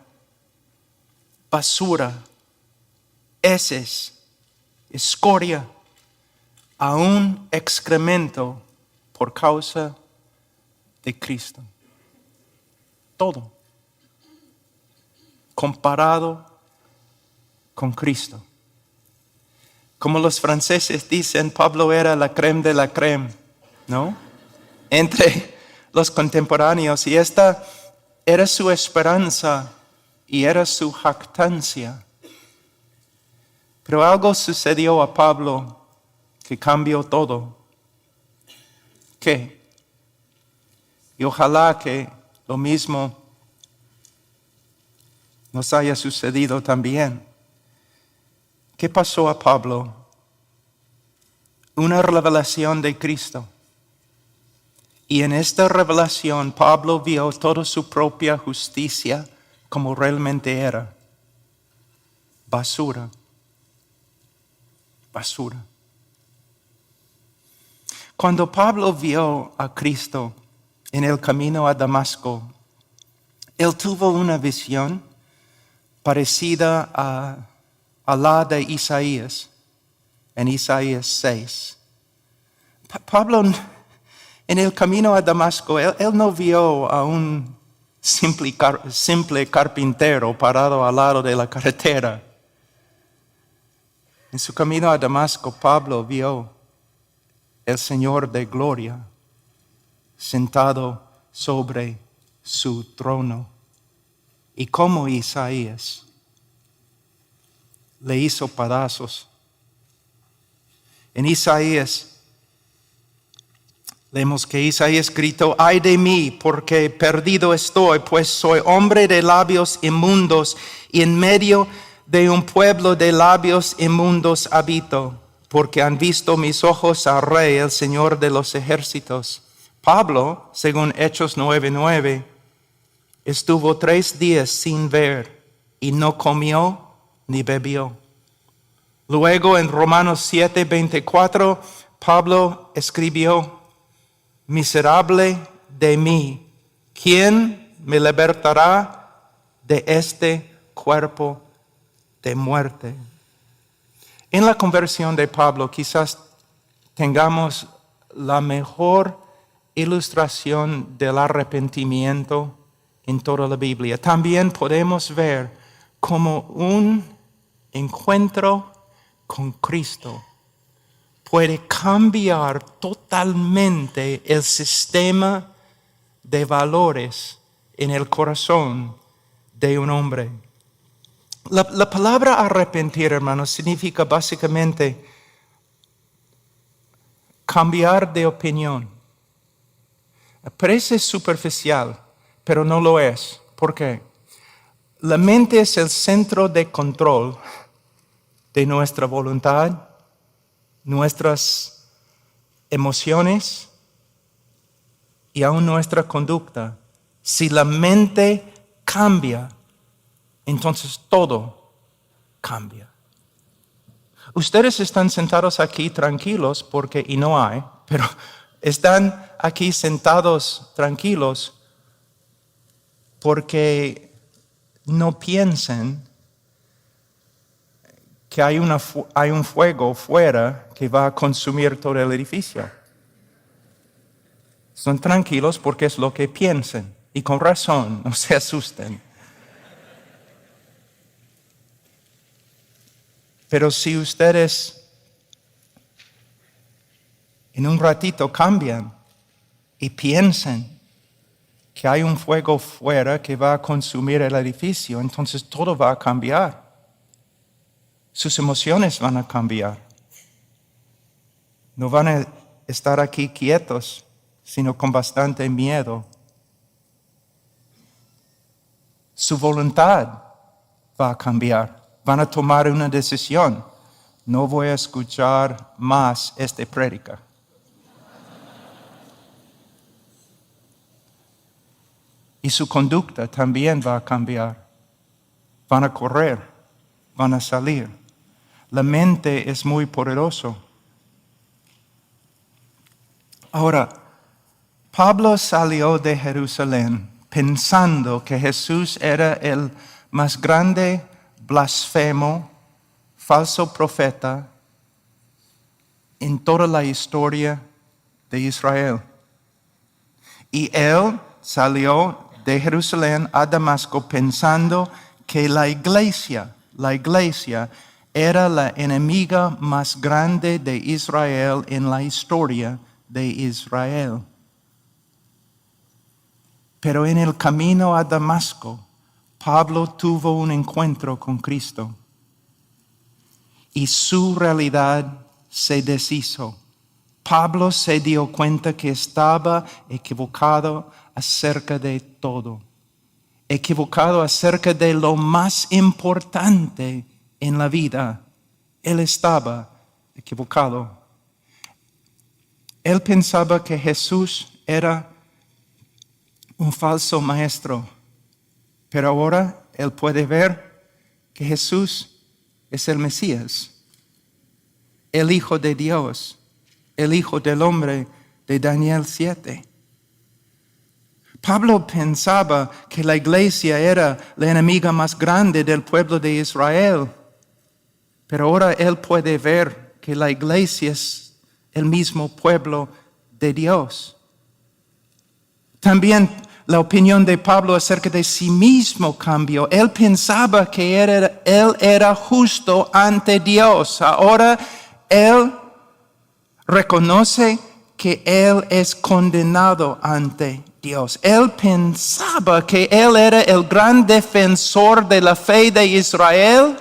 basura, heces, escoria, aún excremento por causa de Cristo. Todo comparado con Cristo. Como los franceses dicen, Pablo era la crème de la crème, ¿no? Entre los contemporáneos, y esta era su esperanza y era su jactancia. Pero algo sucedió a Pablo que cambió todo. ¿Qué? Y ojalá que lo mismo nos haya sucedido también. ¿Qué pasó a Pablo? Una revelación de Cristo. Y en esta revelación Pablo vio toda su propia justicia como realmente era. Basura. Basura. Cuando Pablo vio a Cristo en el camino a Damasco, él tuvo una visión parecida a la de Isaías, en Isaías 6. Pablo, en el camino a Damasco, él no vio a un simple carpintero parado al lado de la carretera. En su camino a Damasco, Pablo vio el Señor de gloria sentado sobre su trono. Y como Isaías le hizo pedazos. En Isaías leemos que Isaías gritó: ay de mí, porque perdido estoy, pues soy hombre de labios inmundos, y en medio de un pueblo de labios inmundos habito, porque han visto mis ojos al Rey, el Señor de los ejércitos. Pablo, según Hechos 9:9, estuvo 3 días sin ver y no comió ni bebió. Luego en Romanos 7:24, Pablo escribió: miserable de mí, ¿quién me libertará de este cuerpo de muerte? En la conversión de Pablo quizás tengamos la mejor ilustración del arrepentimiento en toda la Biblia. También podemos ver como un encuentro con Cristo puede cambiar totalmente el sistema de valores en el corazón de un hombre. La palabra arrepentir, hermanos, significa básicamente cambiar de opinión. Parece superficial, pero no lo es. ¿Por qué? La mente es el centro de control de nuestra voluntad, nuestras emociones y aún nuestra conducta. Si la mente cambia, entonces todo cambia. Ustedes están sentados aquí tranquilos porque, y no hay, pero están aquí sentados tranquilos porque no piensen que hay un fuego fuera que va a consumir todo el edificio. Son tranquilos porque es lo que piensan, y con razón, no se asusten. Pero si ustedes en un ratito cambian y piensan que hay un fuego fuera que va a consumir el edificio, entonces todo va a cambiar. Sus emociones van a cambiar. No van a estar aquí quietos, sino con bastante miedo. Su voluntad va a cambiar. Van a tomar una decisión. No voy a escuchar más esta prédica. Y su conducta también va a cambiar. Van a correr, van a salir. La mente es muy poderosa. Ahora, Pablo salió de Jerusalén pensando que Jesús era el más grande blasfemo, falso profeta en toda la historia de Israel. Y él salió de Jerusalén a Damasco pensando que la iglesia era la enemiga más grande de Israel en la historia de Israel. Pero en el camino a Damasco, Pablo tuvo un encuentro con Cristo y su realidad se deshizo. Pablo se dio cuenta que estaba equivocado acerca de todo, equivocado acerca de lo más importante en la vida. Él estaba equivocado. Él pensaba que Jesús era un falso maestro, pero ahora él puede ver que Jesús es el Mesías, el Hijo de Dios, el Hijo del Hombre de Daniel 7. Pablo pensaba que la iglesia era la enemiga más grande del pueblo de Israel, pero ahora él puede ver que la iglesia es el mismo pueblo de Dios. También la opinión de Pablo acerca de sí mismo cambió. Él pensaba que él era justo ante Dios. Ahora él reconoce que él es condenado ante Dios. Él pensaba que él era el gran defensor de la fe de Israel.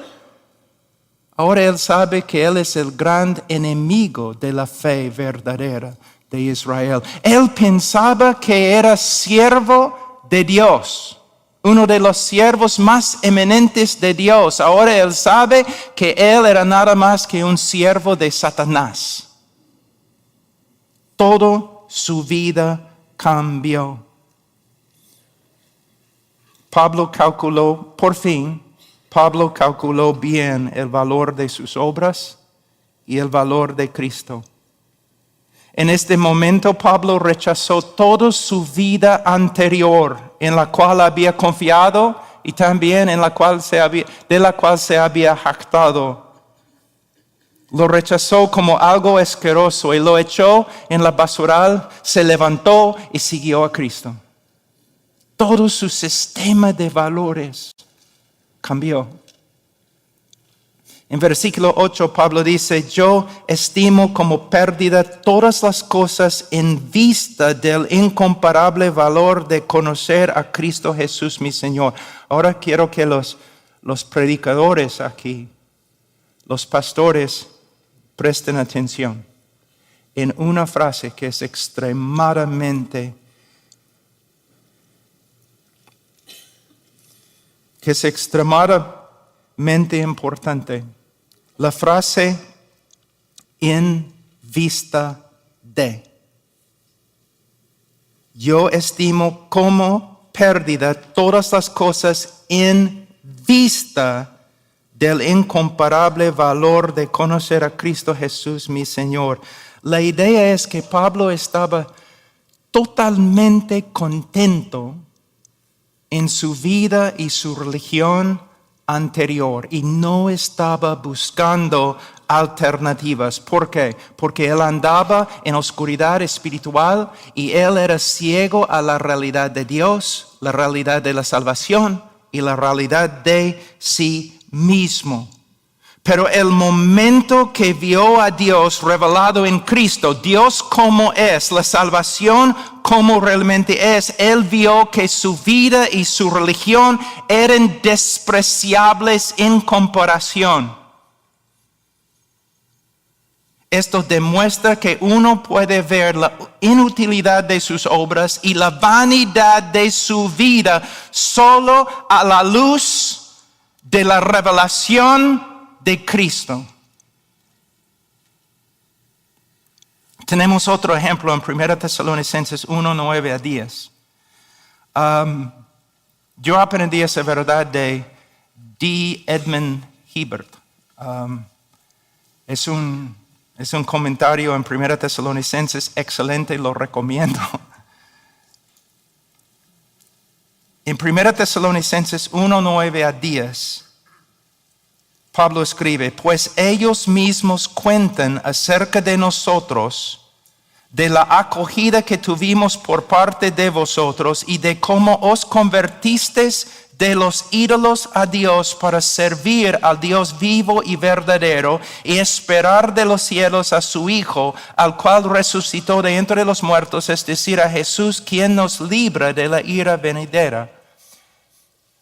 Ahora él sabe que él es el gran enemigo de la fe verdadera de Israel. Él pensaba que era siervo de Dios, uno de los siervos más eminentes de Dios. Ahora él sabe que él era nada más que un siervo de Satanás. Toda su vida cambió. Pablo calculó bien el valor de sus obras y el valor de Cristo. En este momento Pablo rechazó toda su vida anterior en la cual había confiado y también de la cual se había jactado. Lo rechazó como algo asqueroso y lo echó en la basural, se levantó y siguió a Cristo. Todo su sistema de valores cambió. En versículo 8 Pablo dice, yo estimo como pérdida todas las cosas en vista del incomparable valor de conocer a Cristo Jesús mi Señor. Ahora quiero que los predicadores aquí, los pastores, presten atención en una frase que es extremadamente importante. La frase en vista de. Yo estimo como pérdida todas las cosas en vista del incomparable valor de conocer a Cristo Jesús mi Señor. La idea es que Pablo estaba totalmente contento en su vida y su religión anterior y no estaba buscando alternativas. ¿Por qué? Porque él andaba en oscuridad espiritual y él era ciego a la realidad de Dios, la realidad de la salvación y la realidad de sí mismo. Pero el momento que vio a Dios revelado en Cristo, Dios como es, la salvación como realmente es, él vio que su vida y su religión eran despreciables en comparación. Esto demuestra que uno puede ver la inutilidad de sus obras y la vanidad de su vida solo a la luz de la revelación de Cristo. Tenemos otro ejemplo en 1 Tesalonicenses 1, 9 a 10. Yo aprendí esa verdad de D. Edmund Hiebert. Es un comentario en 1 Tesalonicenses excelente, lo recomiendo. En 1 Tesalonicenses 1, 9 a 10, Pablo escribe, pues ellos mismos cuentan acerca de nosotros, de la acogida que tuvimos por parte de vosotros y de cómo os convertisteis de los ídolos a Dios para servir al Dios vivo y verdadero y esperar de los cielos a su Hijo, al cual resucitó de entre los muertos, es decir, a Jesús, quien nos libra de la ira venidera.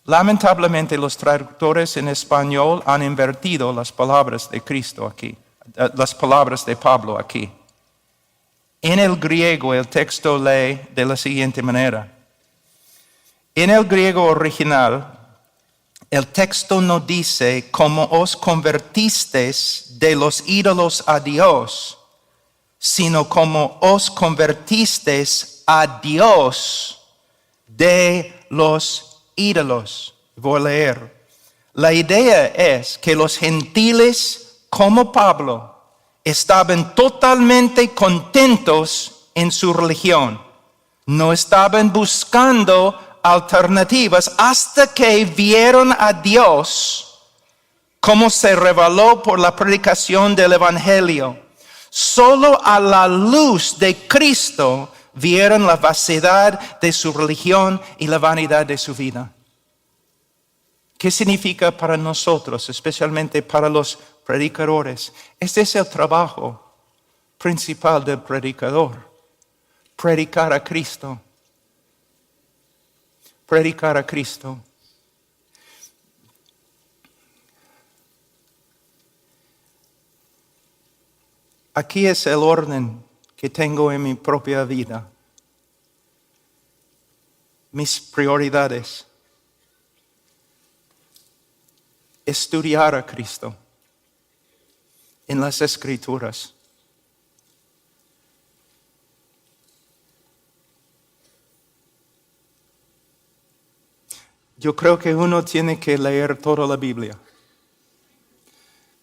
Lamentablemente los traductores en español han invertido las palabras de Cristo aquí, las palabras de Pablo aquí. En el griego el texto lee de la siguiente manera. En el griego original, el texto no dice cómo os convertisteis de los ídolos a Dios, sino cómo os convertisteis a Dios de los ídolos. Voy a leer. La idea es que los gentiles, como Pablo, estaban totalmente contentos en su religión. No estaban buscando alternativas hasta que vieron a Dios como se reveló por la predicación del Evangelio. Solo a la luz de Cristo vieron la vaciedad de su religión y la vanidad de su vida. ¿Qué significa para nosotros, especialmente para los predicadores? Este es el trabajo principal del predicador: predicar a Cristo. Predicar a Cristo. Aquí es el orden que tengo en mi propia vida. Mis prioridades. Estudiar a Cristo en las Escrituras. Yo creo que uno tiene que leer toda la Biblia.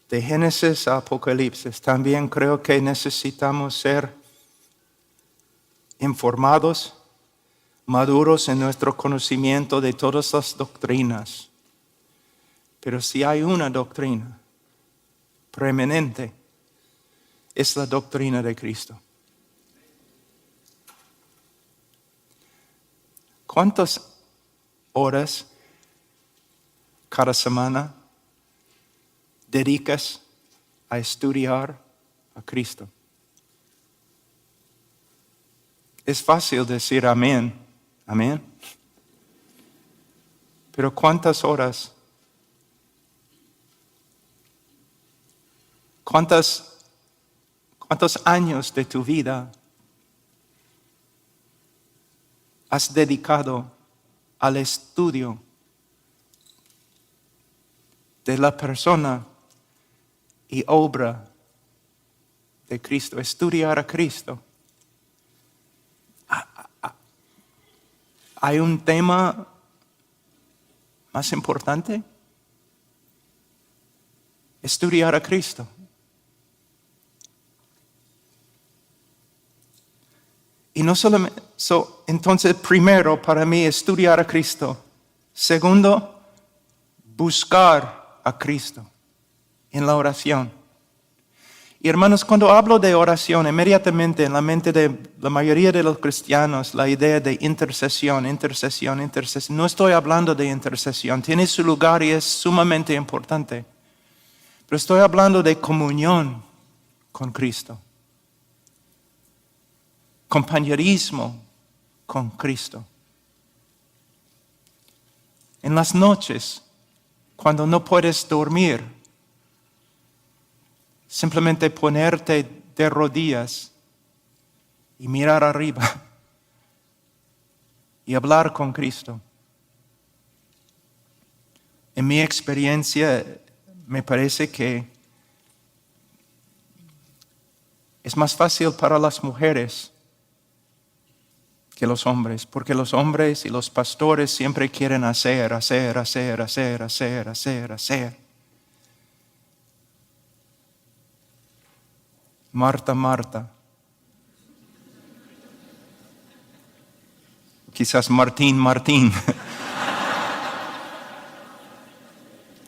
De Génesis a Apocalipsis. También creo que necesitamos ser informados, maduros en nuestro conocimiento de todas las doctrinas. Pero si hay una doctrina preeminente, es la doctrina de Cristo. ¿Cuántas horas cada semana dedicas a estudiar a Cristo? Es fácil decir amén, amén. Pero ¿cuántas horas? ¿Cuántos años de tu vida has dedicado al estudio de la persona y obra de Cristo? Estudiar a Cristo. ¿Hay un tema más importante? Estudiar a Cristo. Y no solamente, entonces primero para mí estudiar a Cristo. Segundo, buscar a Cristo en la oración. Y hermanos, cuando hablo de oración, inmediatamente en la mente de la mayoría de los cristianos, la idea de intercesión. No estoy hablando de intercesión, tiene su lugar y es sumamente importante. Pero estoy hablando de comunión con Cristo. Compañerismo con Cristo. En las noches, cuando no puedes dormir, simplemente ponerte de rodillas y mirar arriba y hablar con Cristo. En mi experiencia, me parece que es más fácil para las mujeres que los hombres, porque los hombres y los pastores siempre quieren hacer. Marta. Quizás Martín.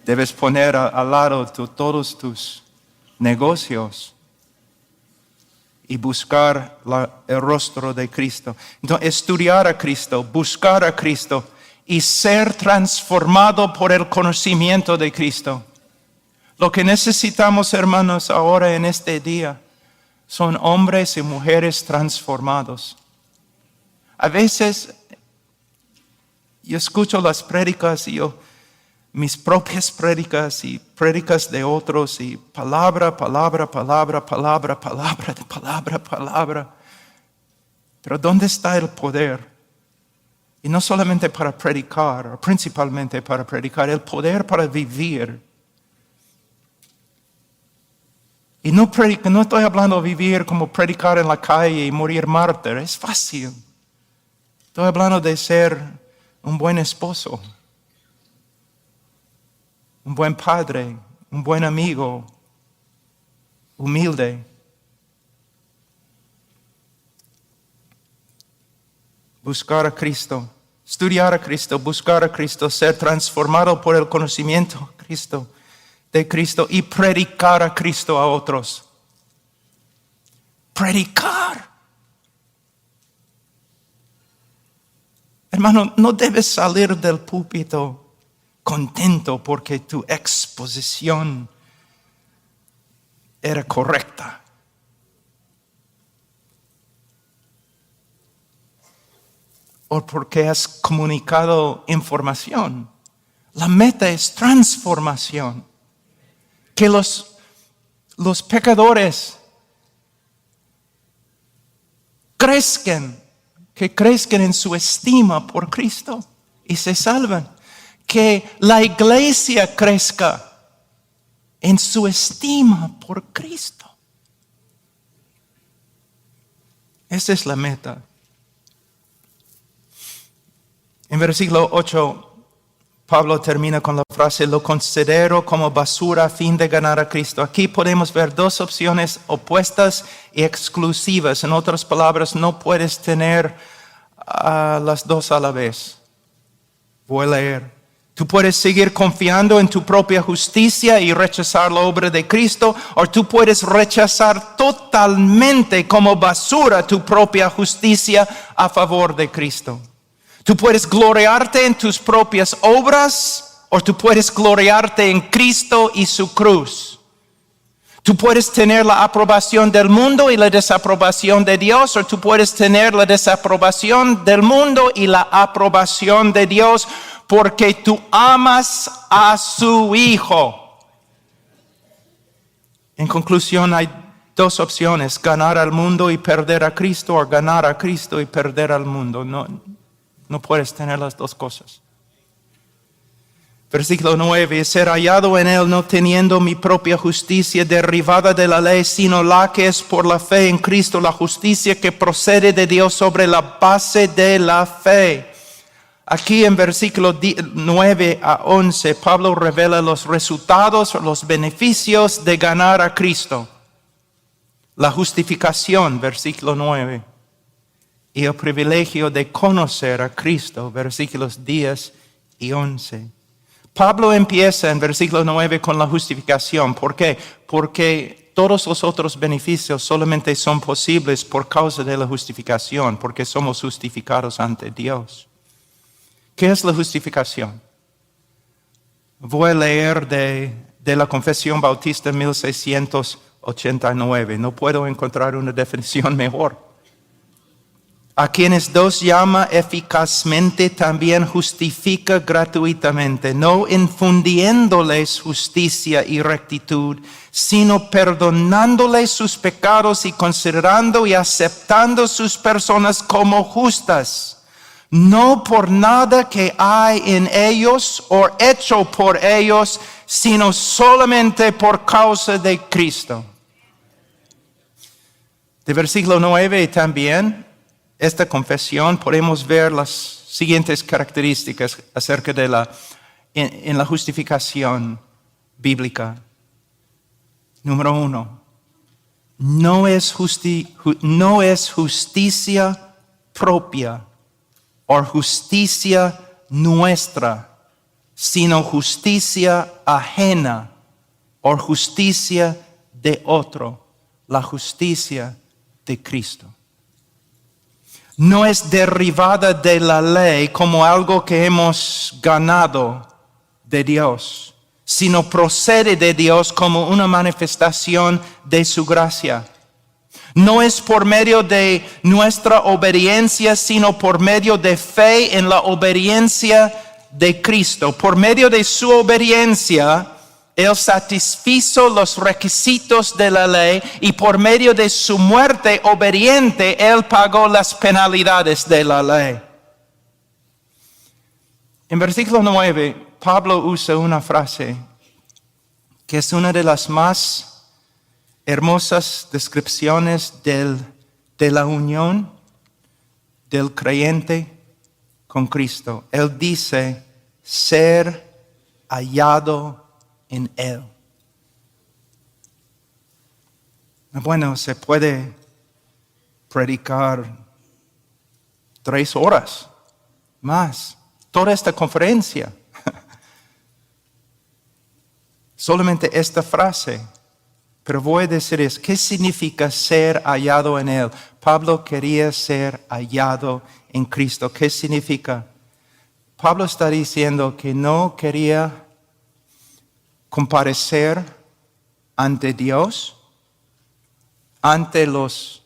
Debes poner al lado todos tus negocios y buscar el rostro de Cristo. Entonces, estudiar a Cristo, buscar a Cristo y ser transformado por el conocimiento de Cristo. Lo que necesitamos, hermanos, ahora en este día son hombres y mujeres transformados. A veces yo escucho las prédicas y mis propias prédicas y prédicas de otros y palabra. Pero ¿dónde está el poder? Y no solamente para predicar, o principalmente para predicar, el poder para vivir. Y no estoy hablando de vivir como predicar en la calle y morir mártir, es fácil. Estoy hablando de ser un buen esposo, un buen padre, un buen amigo, humilde. Buscar a Cristo, estudiar a Cristo, buscar a Cristo, ser transformado por el conocimiento de Cristo y predicar a Cristo a otros. Predicar. Hermano, no debes salir del púlpito contento porque tu exposición era correcta. O porque has comunicado información. La meta es transformación. Que los pecadores crezcan en su estima por Cristo y se salvan. Que la iglesia crezca en su estima por Cristo. Esa es la meta. En versículo 8, Pablo termina con la frase, lo considero como basura a fin de ganar a Cristo. Aquí podemos ver dos opciones opuestas y exclusivas. En otras palabras, no puedes tener las dos a la vez. Voy a leer. Tú puedes seguir confiando en tu propia justicia y rechazar la obra de Cristo, o tú puedes rechazar totalmente como basura tu propia justicia a favor de Cristo. Tú puedes gloriarte en tus propias obras o tú puedes gloriarte en Cristo y su cruz. Tú puedes tener la aprobación del mundo y la desaprobación de Dios, o tú puedes tener la desaprobación del mundo y la aprobación de Dios porque tú amas a su Hijo. En conclusión, hay dos opciones: ganar al mundo y perder a Cristo, o ganar a Cristo y perder al mundo. No puedes tener las dos cosas. Versículo 9, ser hallado en él no teniendo mi propia justicia derivada de la ley, sino la que es por la fe en Cristo, la justicia que procede de Dios sobre la base de la fe. Aquí en versículo 9 a 11, Pablo revela los resultados, los beneficios de ganar a Cristo. La justificación, versículo 9. Y el privilegio de conocer a Cristo, versículos 10 y 11. Pablo empieza en versículo 9 con la justificación. ¿Por qué? Porque todos los otros beneficios solamente son posibles por causa de la justificación, porque somos justificados ante Dios. ¿Qué es la justificación? Voy a leer de la Confesión Bautista 1689. No puedo encontrar una definición mejor. A quienes Dios llama eficazmente también justifica gratuitamente, no infundiéndoles justicia y rectitud, sino perdonándoles sus pecados y considerando y aceptando sus personas como justas, no por nada que hay en ellos o hecho por ellos, sino solamente por causa de Cristo. De versículo 9 también, esta confesión, podemos ver las siguientes características acerca de en la justificación bíblica. Número 1, no es justicia propia o justicia nuestra, sino justicia ajena o justicia de otro, la justicia de Cristo. No es derivada de la ley como algo que hemos ganado de Dios, sino procede de Dios como una manifestación de su gracia. No es por medio de nuestra obediencia, sino por medio de fe en la obediencia de Cristo. Por medio de su obediencia, Él satisfizo los requisitos de la ley y por medio de su muerte obediente, Él pagó las penalidades de la ley. En versículo 9, Pablo usa una frase que es una de las más hermosas descripciones de la unión del creyente con Cristo. Él dice, ser hallado en Él. Bueno, se puede predicar 3 horas más, toda esta conferencia. Solamente esta frase. Pero voy a decir ¿qué significa ser hallado en Él? Pablo quería ser hallado en Cristo. ¿Qué significa? Pablo está diciendo que no quería comparecer ante Dios, ante los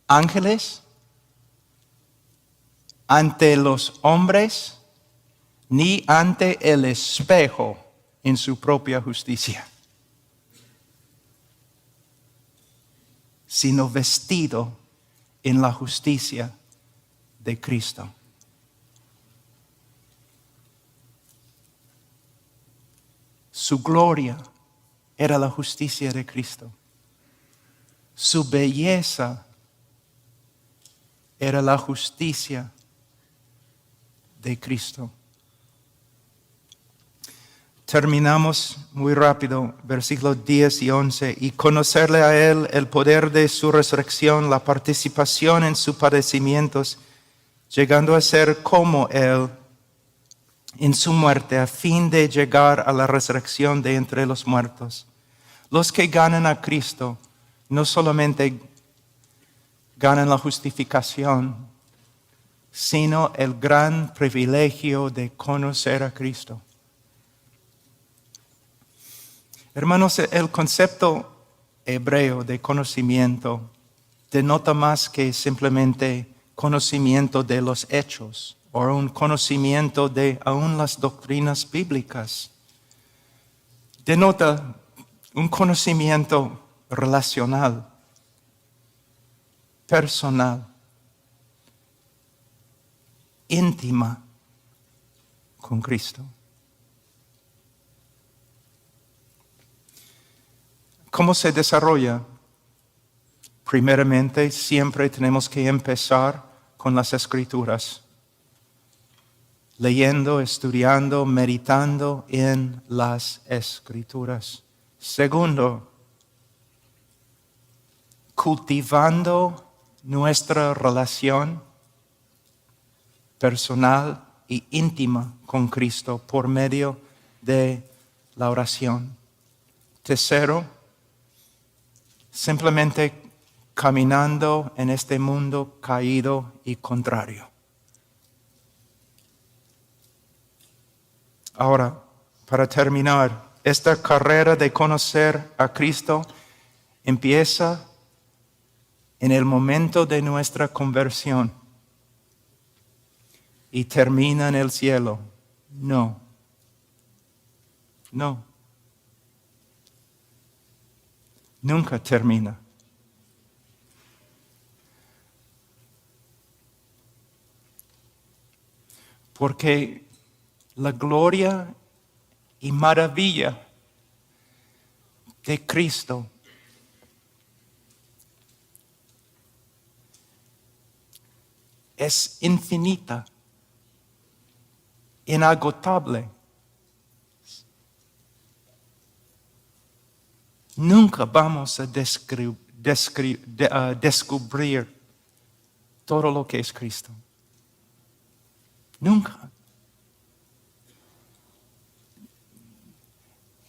ángeles, ante los hombres, ni ante el espejo en su propia justicia, sino vestido en la justicia de Cristo. Su gloria era la justicia de Cristo. Su belleza era la justicia de Cristo. Terminamos muy rápido, versículos 10 y 11. Y conocerle a Él el poder de su resurrección, la participación en sus padecimientos, llegando a ser como Él en su muerte, a fin de llegar a la resurrección de entre los muertos. Los que ganan a Cristo no solamente ganan la justificación, sino el gran privilegio de conocer a Cristo. Hermanos, el concepto hebreo de conocimiento denota más que simplemente conocimiento de los hechos o un conocimiento de aún las doctrinas bíblicas. Denota un conocimiento relacional, personal, íntima con Cristo. ¿Cómo se desarrolla? Primeramente, siempre tenemos que empezar con las Escrituras, leyendo, estudiando, meditando en las Escrituras. Segundo, cultivando nuestra relación personal e íntima con Cristo por medio de la oración. Tercero, simplemente caminando en este mundo caído y contrario. Ahora, para terminar, esta carrera de conocer a Cristo empieza en el momento de nuestra conversión y termina en el cielo. No. Nunca termina. Porque la gloria y maravilla de Cristo es infinita, inagotable. Nunca vamos a descubrir todo lo que es Cristo. Nunca.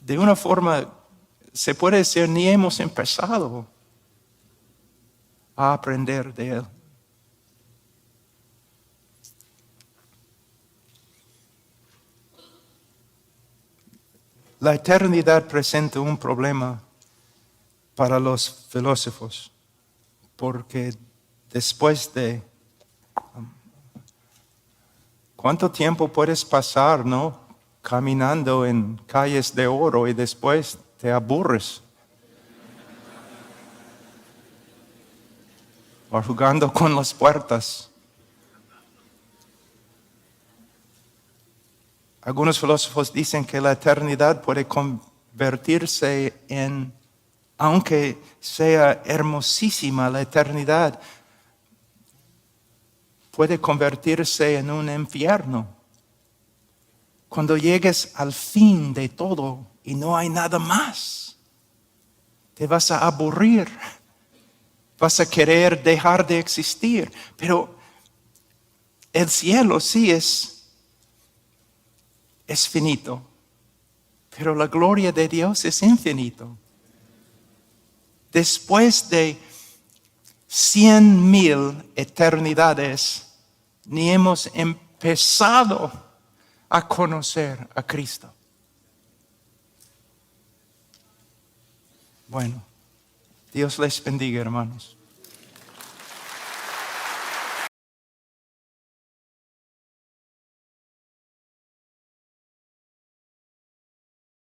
De una forma, se puede decir, ni hemos empezado a aprender de Él. La eternidad presenta un problema para los filósofos, porque después de ¿cuánto tiempo puedes pasar, caminando en calles de oro y después te aburres? O jugando con las puertas. Algunos filósofos dicen que la eternidad puede convertirse en, aunque sea hermosísima la eternidad, puede convertirse en un infierno. Cuando llegues al fin de todo y no hay nada más, te vas a aburrir, vas a querer dejar de existir. Pero el cielo sí es finito, pero la gloria de Dios es infinito. Después de 100,000 eternidades, ni hemos empezado a conocer a Cristo. Bueno, Dios les bendiga, hermanos.